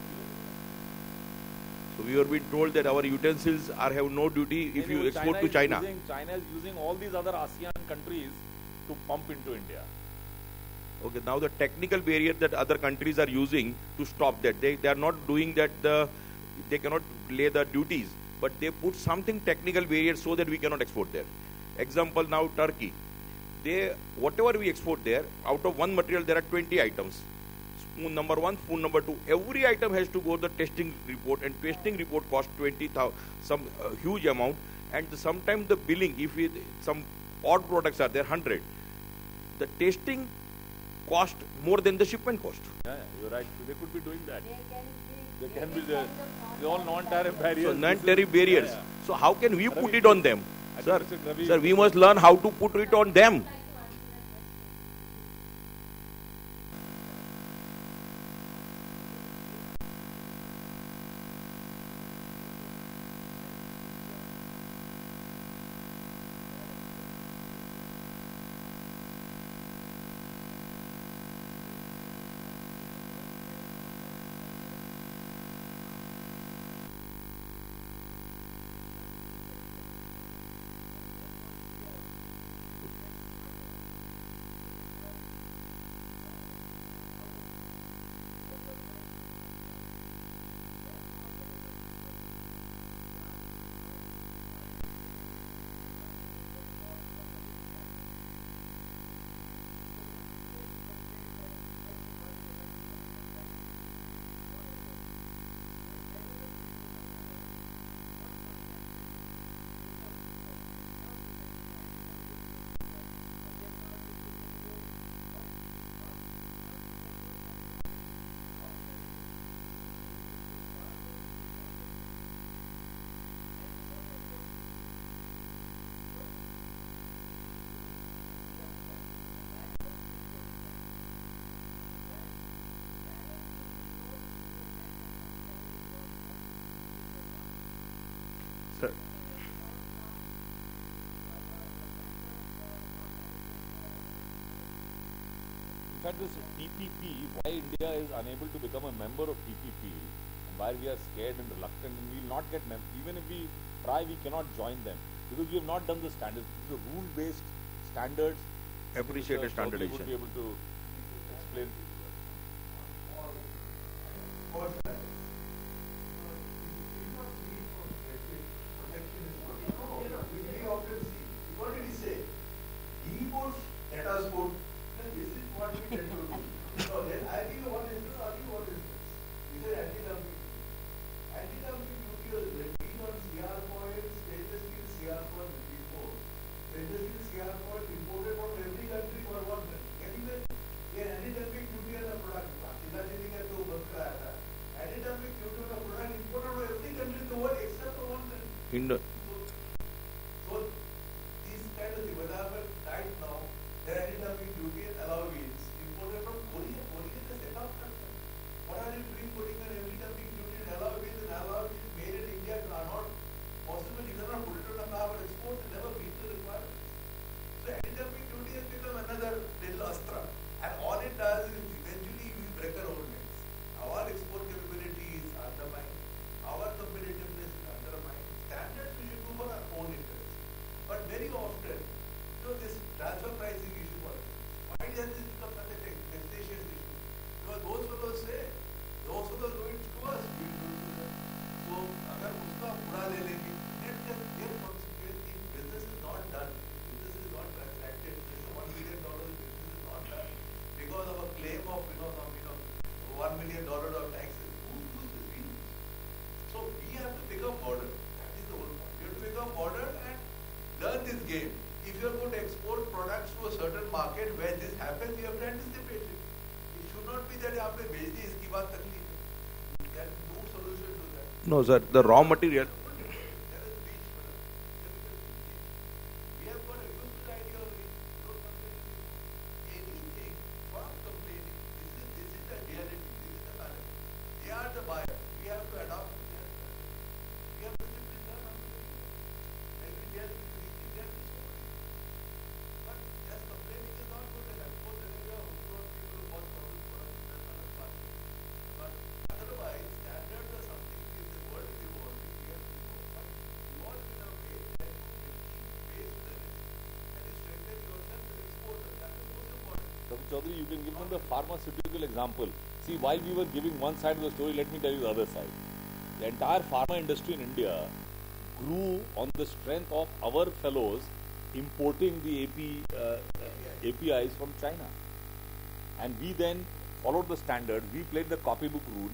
Speaker 11: So we were being told that our utensils have no duty if you export to China.
Speaker 7: China is using all these other ASEAN countries to pump into India.
Speaker 11: Okay, now the technical barrier that other countries are using to stop that, they are not doing that, they cannot lay the duties, but they put something technical barrier so that we cannot export there. Example, now Turkey, whatever we export there, out of one material there are 20 items. Spoon number 1, spoon number 2, every item has to go the testing report, and testing report costs 20,000, some huge amount, and sometimes the billing, if some odd products are there, 100, the testing cost more than the shipment cost.
Speaker 7: Yeah, you're right. So they could be doing that. There can be the all non-tariff barriers.
Speaker 11: So non-tariff barriers.
Speaker 7: Yeah.
Speaker 11: So how can we put it on them?
Speaker 7: Sir,
Speaker 11: Sir, we must learn how to put it on them. Sir.
Speaker 7: In fact, this TPP, why India is unable to become a member of TPP, and why we are scared and reluctant, and we will not get members. Even if we try, we cannot join them because we have not done the standards. These are rule-based standards.
Speaker 11: Appreciated standardization.
Speaker 7: Would be able to explain.
Speaker 11: In the
Speaker 6: So these kind of things, what happened right now, there are anti-dumping duty and allowances imported from Korea. Korea is a set-off country. What are you doing putting an anti-dumping duty and allowances made in India are not possible. You cannot put it on a car or export and never meet the requirements. So anti-dumping duty has become another little astra. And all it does is eventually we break our own necks. Our export capability is undermined. Our competitiveness is undermined. Standards we should do for our own interest. But very often, this transfer pricing issue politics, why does this become such a taxation issue? Because those fellows say, those fellows do it to us, we do it to them. So, agar uska pura le lenge, let them get consequence if business is not done, business is not transacted, this $1 million business is not done because of a claim of, $1 million of taxes. Who uses these? So, we have to become modern. That is the whole point. We have to become modern and learn this game. If you are going to export products to a certain market where this happens, you have to anticipate it. It should not be that आपने भेज दी इसकी बात तकलीफ है. There is no solution to that.
Speaker 11: no, sir, the raw material.
Speaker 6: There is reach, we have got a used to the idea of reach. No complaining. Anything from complaining. This is the reality. This is the balance. They are the buyer. We have to adopt to their culture. We have to simply learn how to do it. Like we tell you, but just complaining is not good.
Speaker 7: Chaudhuri, you can give them the pharmaceutical example. See, while we were giving one side of the story, let me tell you the other side. The entire pharma industry in India grew on the strength of our fellows importing the APIs from China. And we then followed the standard. We played the copybook rule.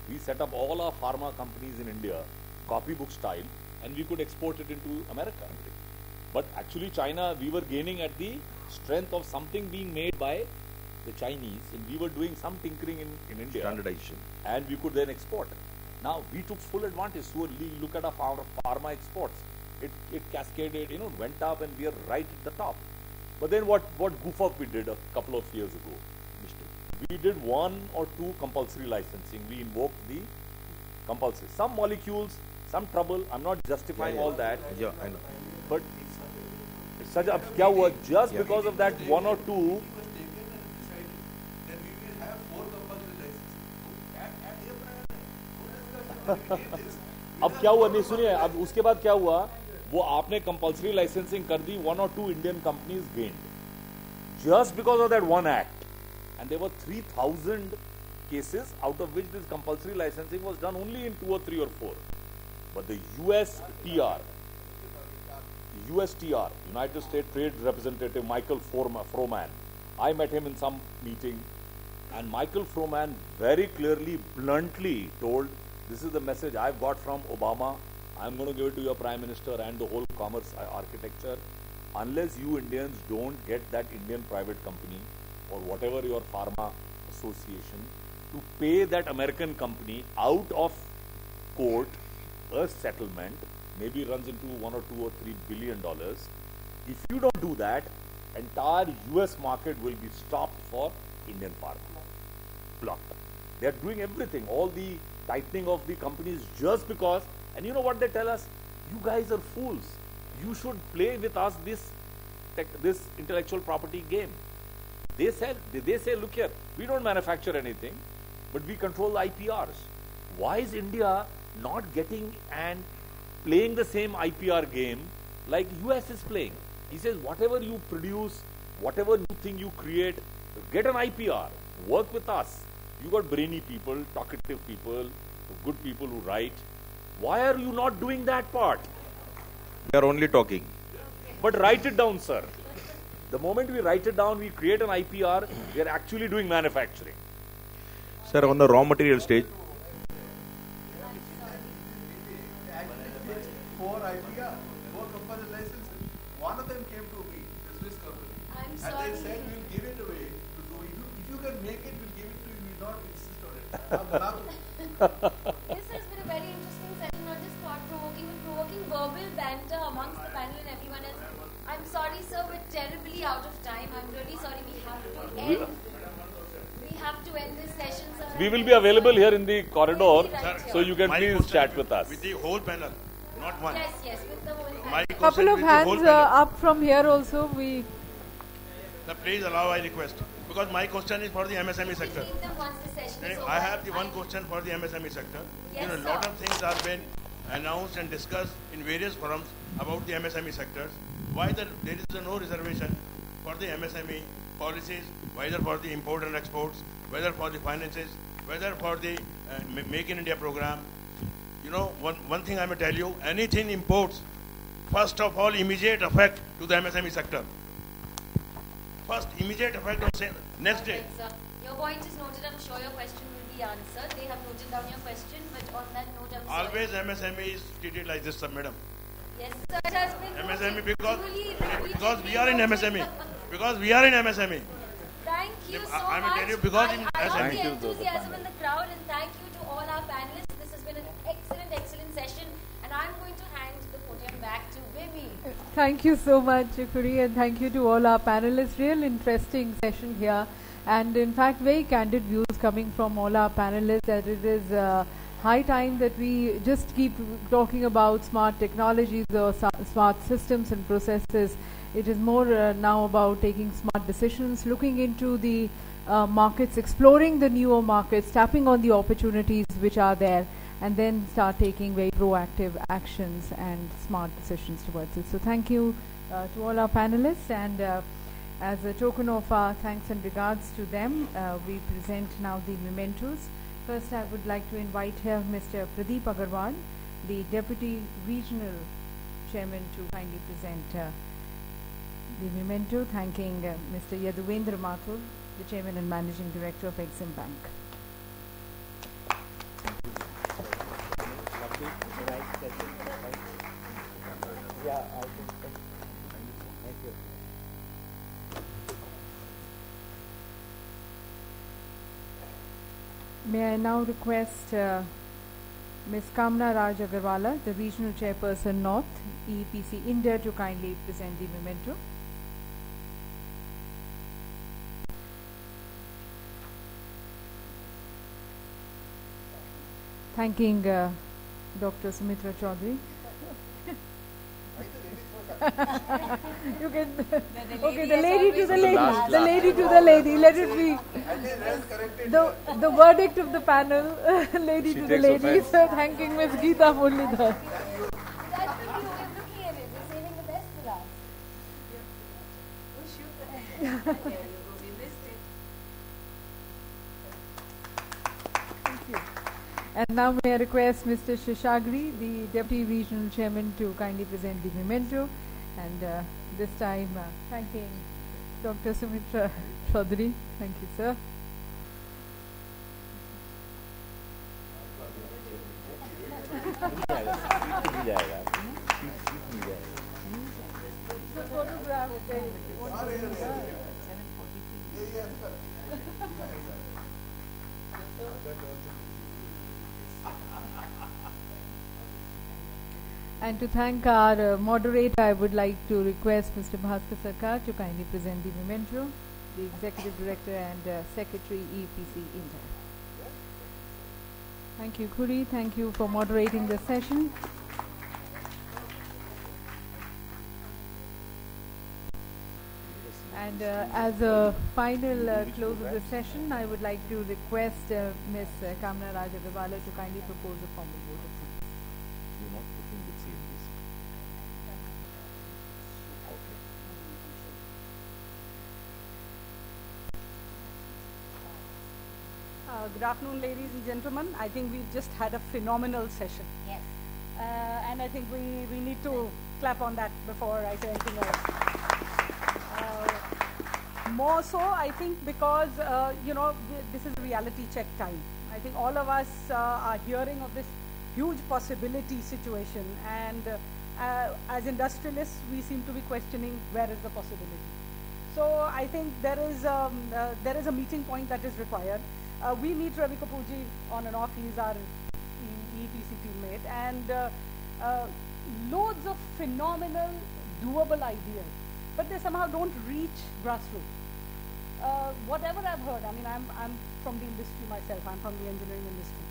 Speaker 7: We set up all our pharma companies in India, copybook style, and we could export it into America. But actually China, we were gaining at the strength of something being made by the Chinese, and we were doing some tinkering in India.
Speaker 11: Standardization.
Speaker 7: And we could then export. Now we took full advantage. So look at our pharma exports. It cascaded, went up, and we are right at the top. But then what goof up we did a couple of years ago? We did 1 or 2 compulsory licensing. We invoked the compulsory. Some molecules, some trouble. I'm not justifying all that.
Speaker 11: Yeah, I know.
Speaker 7: But it's such a kya hua? Just because of that 1 or 2. अब क्या हुआ नहीं सुनिए अब उसके बाद क्या हुआ वो आपने कंपल्सरी लाइसेंसिंग कर दी 1 or 2 Indian companies gained just because of that one act and there were 3,000 cases out of which this compulsory licensing was done only in 2 or 3 or 4 but the USTR United States Trade Representative Michael Froman I met him in some meeting and Michael Froman very clearly bluntly told this is the message I've got from Obama. I'm going to give it to your Prime Minister and the whole commerce architecture. Unless you Indians don't get that Indian private company or whatever your pharma association to pay that American company out of court a settlement, maybe runs into $1 or $2 or $3 billion. If you don't do that, entire US market will be stopped for Indian pharma. Blocked. They are doing everything, all the tightening of the companies just because, and you know what they tell us? You guys are fools. You should play with us this intellectual property game. They say, look here, we don't manufacture anything, but we control the IPRs. Why is India not getting and playing the same IPR game like US is playing? He says, whatever you produce, whatever new thing you create, get an IPR, work with us. You got brainy people, talkative people, good people who write. Why are you not doing that part?
Speaker 11: We are only talking.
Speaker 7: But write it down, sir. The moment we write it down, we create an IPR, we are actually doing manufacturing.
Speaker 11: Sir, on the raw material stage.
Speaker 6: 4 IPR, 4 compulsory licenses. One of them came to me, the Swiss company.
Speaker 8: I'm
Speaker 6: and
Speaker 8: sorry.
Speaker 6: they said, we'll give it away to do. If you can make it, we'll give it to you. We will not insist on it.
Speaker 5: This has been a very interesting session, not just thought-provoking, but provoking verbal banter amongst the panel and everyone else. I'm sorry, sir, we're terribly out of time. I'm really sorry. We have to end this session, sir.
Speaker 7: We will be available here in the corridor,
Speaker 5: Right
Speaker 7: so you can please chat with us.
Speaker 12: With the whole panel, not one.
Speaker 5: Yes, with the whole panel.
Speaker 12: My
Speaker 3: Couple of
Speaker 12: with the whole
Speaker 3: hands
Speaker 12: panel.
Speaker 3: up from here also. We
Speaker 12: Sir, please allow, I request. Because my question is for the MSME sector.
Speaker 5: Take them once the session is over.
Speaker 12: I have the one question for the MSME sector.
Speaker 5: Yes,
Speaker 12: a lot of things are been announced and discussed in various forums about the MSME sectors. Why there is no reservation for the MSME policies, whether for the import and exports, whether for the finances, whether for the Make in India program. You know, one thing I may tell you, anything imports, first of all, immediate effect to the MSME sector. First, immediate effect on next day.
Speaker 5: Perfect, sir. Your point is noted. I'm sure your question will be answered. They have noted down your question, but on that note, I'm sorry.
Speaker 12: Always MSME is treated like this, sir, madam.
Speaker 5: Yes, sir. It has been
Speaker 12: MSME
Speaker 5: noted.
Speaker 12: because we are in MSME. Because we are in MSME.
Speaker 5: Thank you so
Speaker 12: I
Speaker 5: much.
Speaker 12: will tell you because in
Speaker 5: I love
Speaker 12: SME.
Speaker 5: the enthusiasm in the crowd, and thank you to all our panelists. This has been an excellent session, and I'm going to hand the podium back to Vimi.
Speaker 3: thank you so much, Kuri, and thank you to all our panelists. Real interesting session here, and in fact, very candid views coming from all our panelists. That it is high time that we just keep talking about smart technologies or smart systems and processes. It is more now about taking smart decisions, looking into the markets, exploring the newer markets, tapping on the opportunities which are there, and then start taking very proactive actions and smart decisions towards it. So thank you to all our panelists, and As a token of our thanks and regards to them, we present now the mementos. First, I would like to invite here Mr. Pradeep Agarwal, the Deputy Regional Chairman, to kindly present the memento, thanking Mr. Yaduvendra Mathur, the Chairman and Managing Director of Exim Bank. May I now request Ms. Kamna Raj Agarwala, the Regional Chairperson North, EEPC India, to kindly present the memento. Thanking Dr. Saumitra Chaudhuri. You can, okay, the lady to the lady, the lady to the lady, let it be the verdict of the panel, lady to the lady. So thanking Ms. Geetha Muralidhar.
Speaker 8: That's the view we're looking at it. We're saving the best for us. Oh, shoot. There you go. We missed it.
Speaker 3: Thank you. And now may I request Mr. Sheshagri, the Deputy Regional Chairman, to kindly present the memento. And this time thanking Dr. Saumitra Chaudhuri. Thank you, sir. And to thank our moderator, I would like to request Mr. Bhaskar Sarkar to kindly present the memento, the Executive Director and Secretary, EEPC India. Thank you, Khuri. Thank you for moderating the session. And as a final close of the session, I would like to request Ms. Kamna Raj Agarwala to kindly propose a formal vote of thanks.
Speaker 7: You're not looking with CNBC.
Speaker 13: Good afternoon, ladies and gentlemen. I think we've just had a phenomenal session.
Speaker 5: Yes.
Speaker 13: And I think we need to clap on that before I say anything else. More so, I think, because, this is reality check time. I think all of us are hearing of this huge possibility situation, and as industrialists, we seem to be questioning where is the possibility. So I think there is a meeting point that is required. We meet Ravi Kapoorji on and off. He's our EEPC teammate, and loads of phenomenal, doable ideas, but they somehow don't reach grassroots. Whatever I've heard, I mean, I'm from the industry myself. I'm from the engineering industry,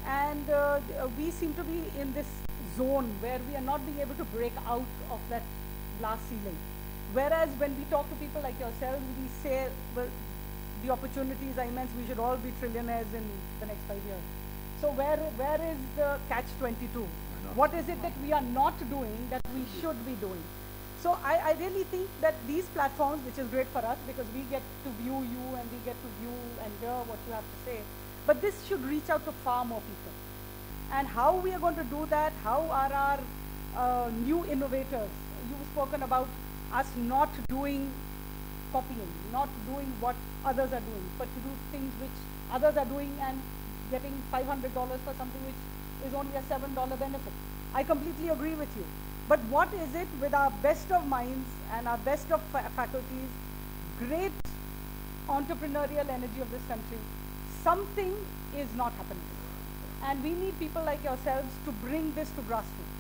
Speaker 13: and we seem to be in this zone where we are not being able to break out of that glass ceiling. Whereas when we talk to people like yourselves, we say, well, the opportunities are immense. We should all be trillionaires in the next 5 years. So where is the catch-22? What is it that we are not doing that we should be doing? So I really think that these platforms, which is great for us because we get to view you and we get to view and hear what you have to say, but this should reach out to far more people. And how we are going to do that, how are our new innovators? You've spoken about us not doing copying, not doing what others are doing, but to do things which others are doing and getting $500 for something which is only a $7 benefit. I completely agree with you. But what is it with our best of minds and our best of faculties, great entrepreneurial energy of this country, something is not happening. And we need people like yourselves to bring this to grassroots.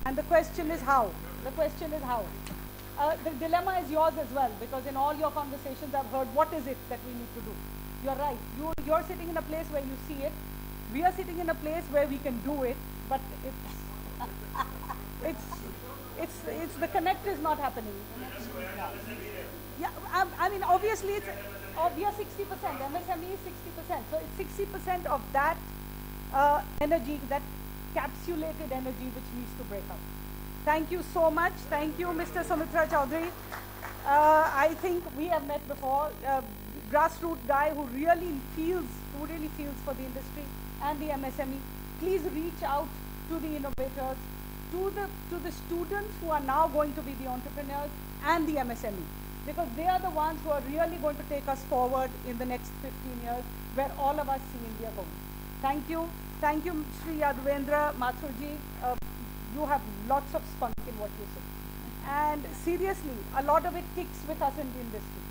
Speaker 13: And the question is how? The question is how? The dilemma is yours as well, because in all your conversations I've heard, what is it that we need to do? You're right. You're sitting in a place where you see it. We are sitting in a place where we can do it, but it's the connect is not happening. Yeah, I mean, obviously we are 60%. MSME is 60%. So it's 60% of that energy, that capsulated energy, which needs to break out. Thank you so much. Thank you, Mr. Saumitra Chaudhuri. I think we have met before. Grassroots guy who really feels for the industry and the MSME. Please reach out to the innovators, to the students who are now going to be the entrepreneurs and the MSME, because they are the ones who are really going to take us forward in the next 15 years, where all of us see India going. Thank you, Shri.Yaduvendra, Mathurji. You have lots of spunk in what you say. And seriously, a lot of it ticks with us in the industry.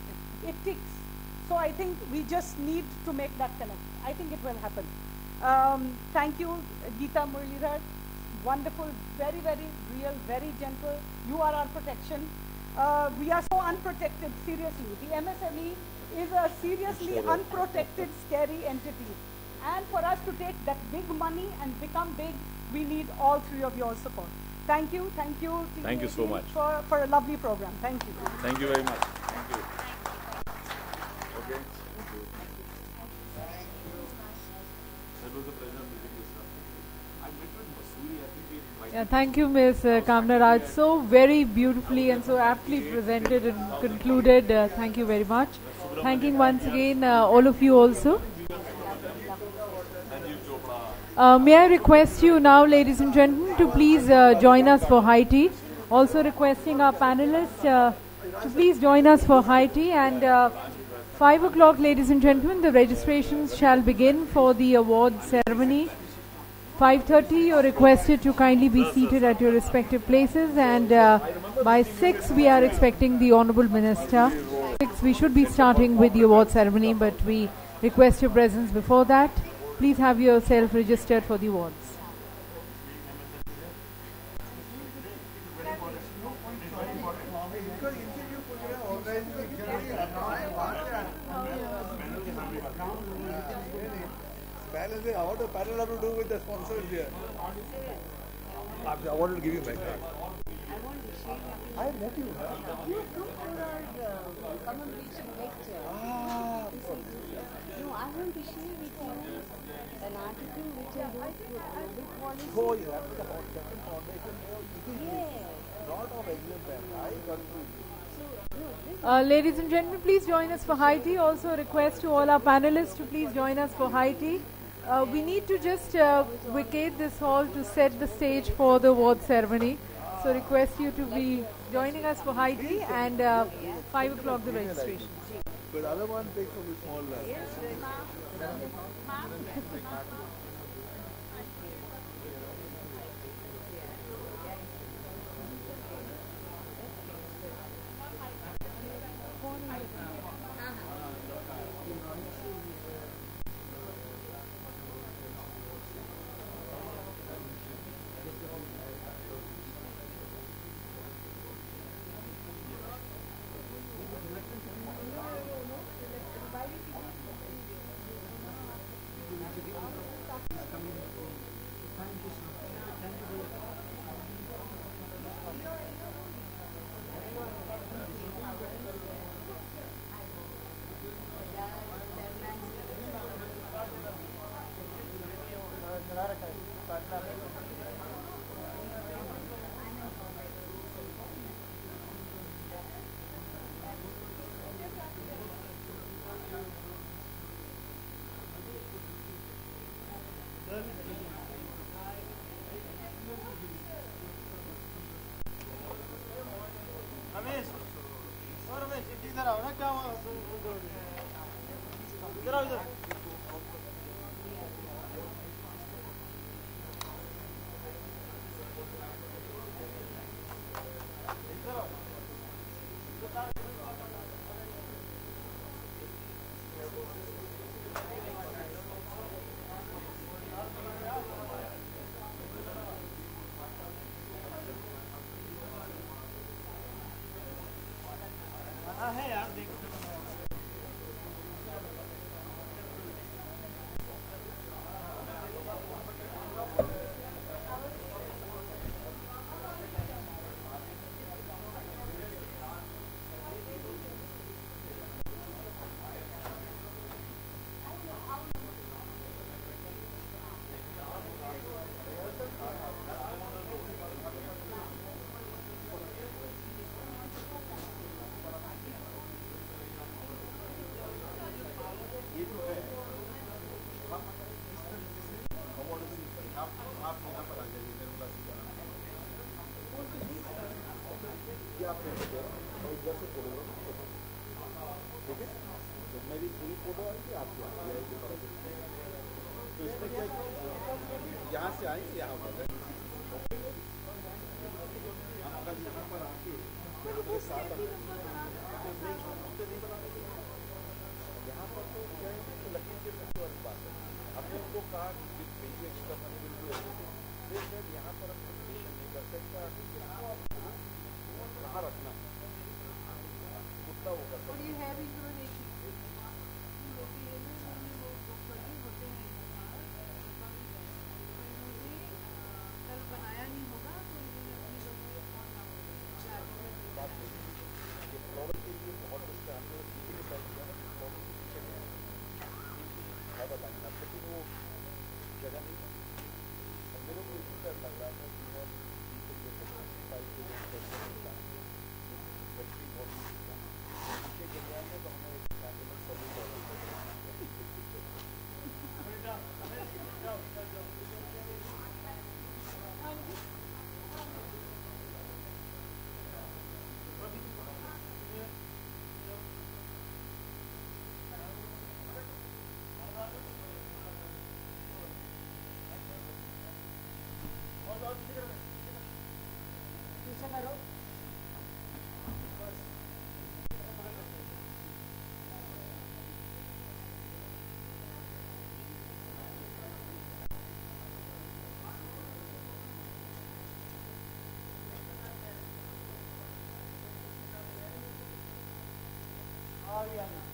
Speaker 13: It ticks. So I think we just need to make that connect. I think it will happen. Thank you, Geetha, Muralidhar. Wonderful, very, very real, very gentle. You are our protection. We are so unprotected, seriously. The MSME is a seriously unprotected, scary entity. And for us to take that big money and become big, we need all three of your support. Thank you. Thank you
Speaker 7: so much
Speaker 13: for a lovely program. Thank you.
Speaker 7: Thank you very much. Thank you. Okay. It was a pleasure meeting you, sir. I met with Masuri. I think he invited.
Speaker 3: Yeah, thank you, Ms. Kamna Raj. So very beautifully and so aptly presented and concluded. Thank you very much. Thanking once again all of you also. May I request you now, ladies and gentlemen, to please join us for high tea. Also requesting our panelists to please join us for high tea. And 5 o'clock, ladies and gentlemen, the registrations shall begin for the award ceremony. 5:30, you're requested to kindly be seated at your respective places. And by 6, we are expecting the Honorable Minister. 6, we should be starting with the award ceremony, but we request your presence before that. Please have yourself registered for the awards.
Speaker 6: What the panel have to do with the sponsors here? I wanted to give you my card. I met you.
Speaker 8: You took our commemoration lecture. No, I want to share with you an article which I wrote to public policy.
Speaker 6: Oh, you have to about second foundation.
Speaker 8: Yes.
Speaker 6: Not of Exim. I got to.
Speaker 3: Ladies and gentlemen, please join us for high tea. Also request to all our panelists to please join us for high tea. We need to just vacate this hall to set the stage for the award ceremony. So request you to be joining us for high tea and 5 o'clock the registration.
Speaker 6: But other one takes from the small
Speaker 14: ये आप मेरे को दे रहा हूँ, मैं इधर से photograph ठीक है, तो मेरी पूरी फोटो आएगी आपकी आएगी तो इसमें क्या यहाँ से आएंगे यहाँ पर हम अगर यहाँ पर आके मेरे साथ यहाँ पर तो क्या है कि लकीर के फेस्टिवल की बात है, हमने उनको कहा कि भेजिए extra money will do everything, फिर सर यहाँ पर हम कंपटीशन नहीं कर सकते, कहाँ रखना कितना वो कर सकते
Speaker 15: Ariana.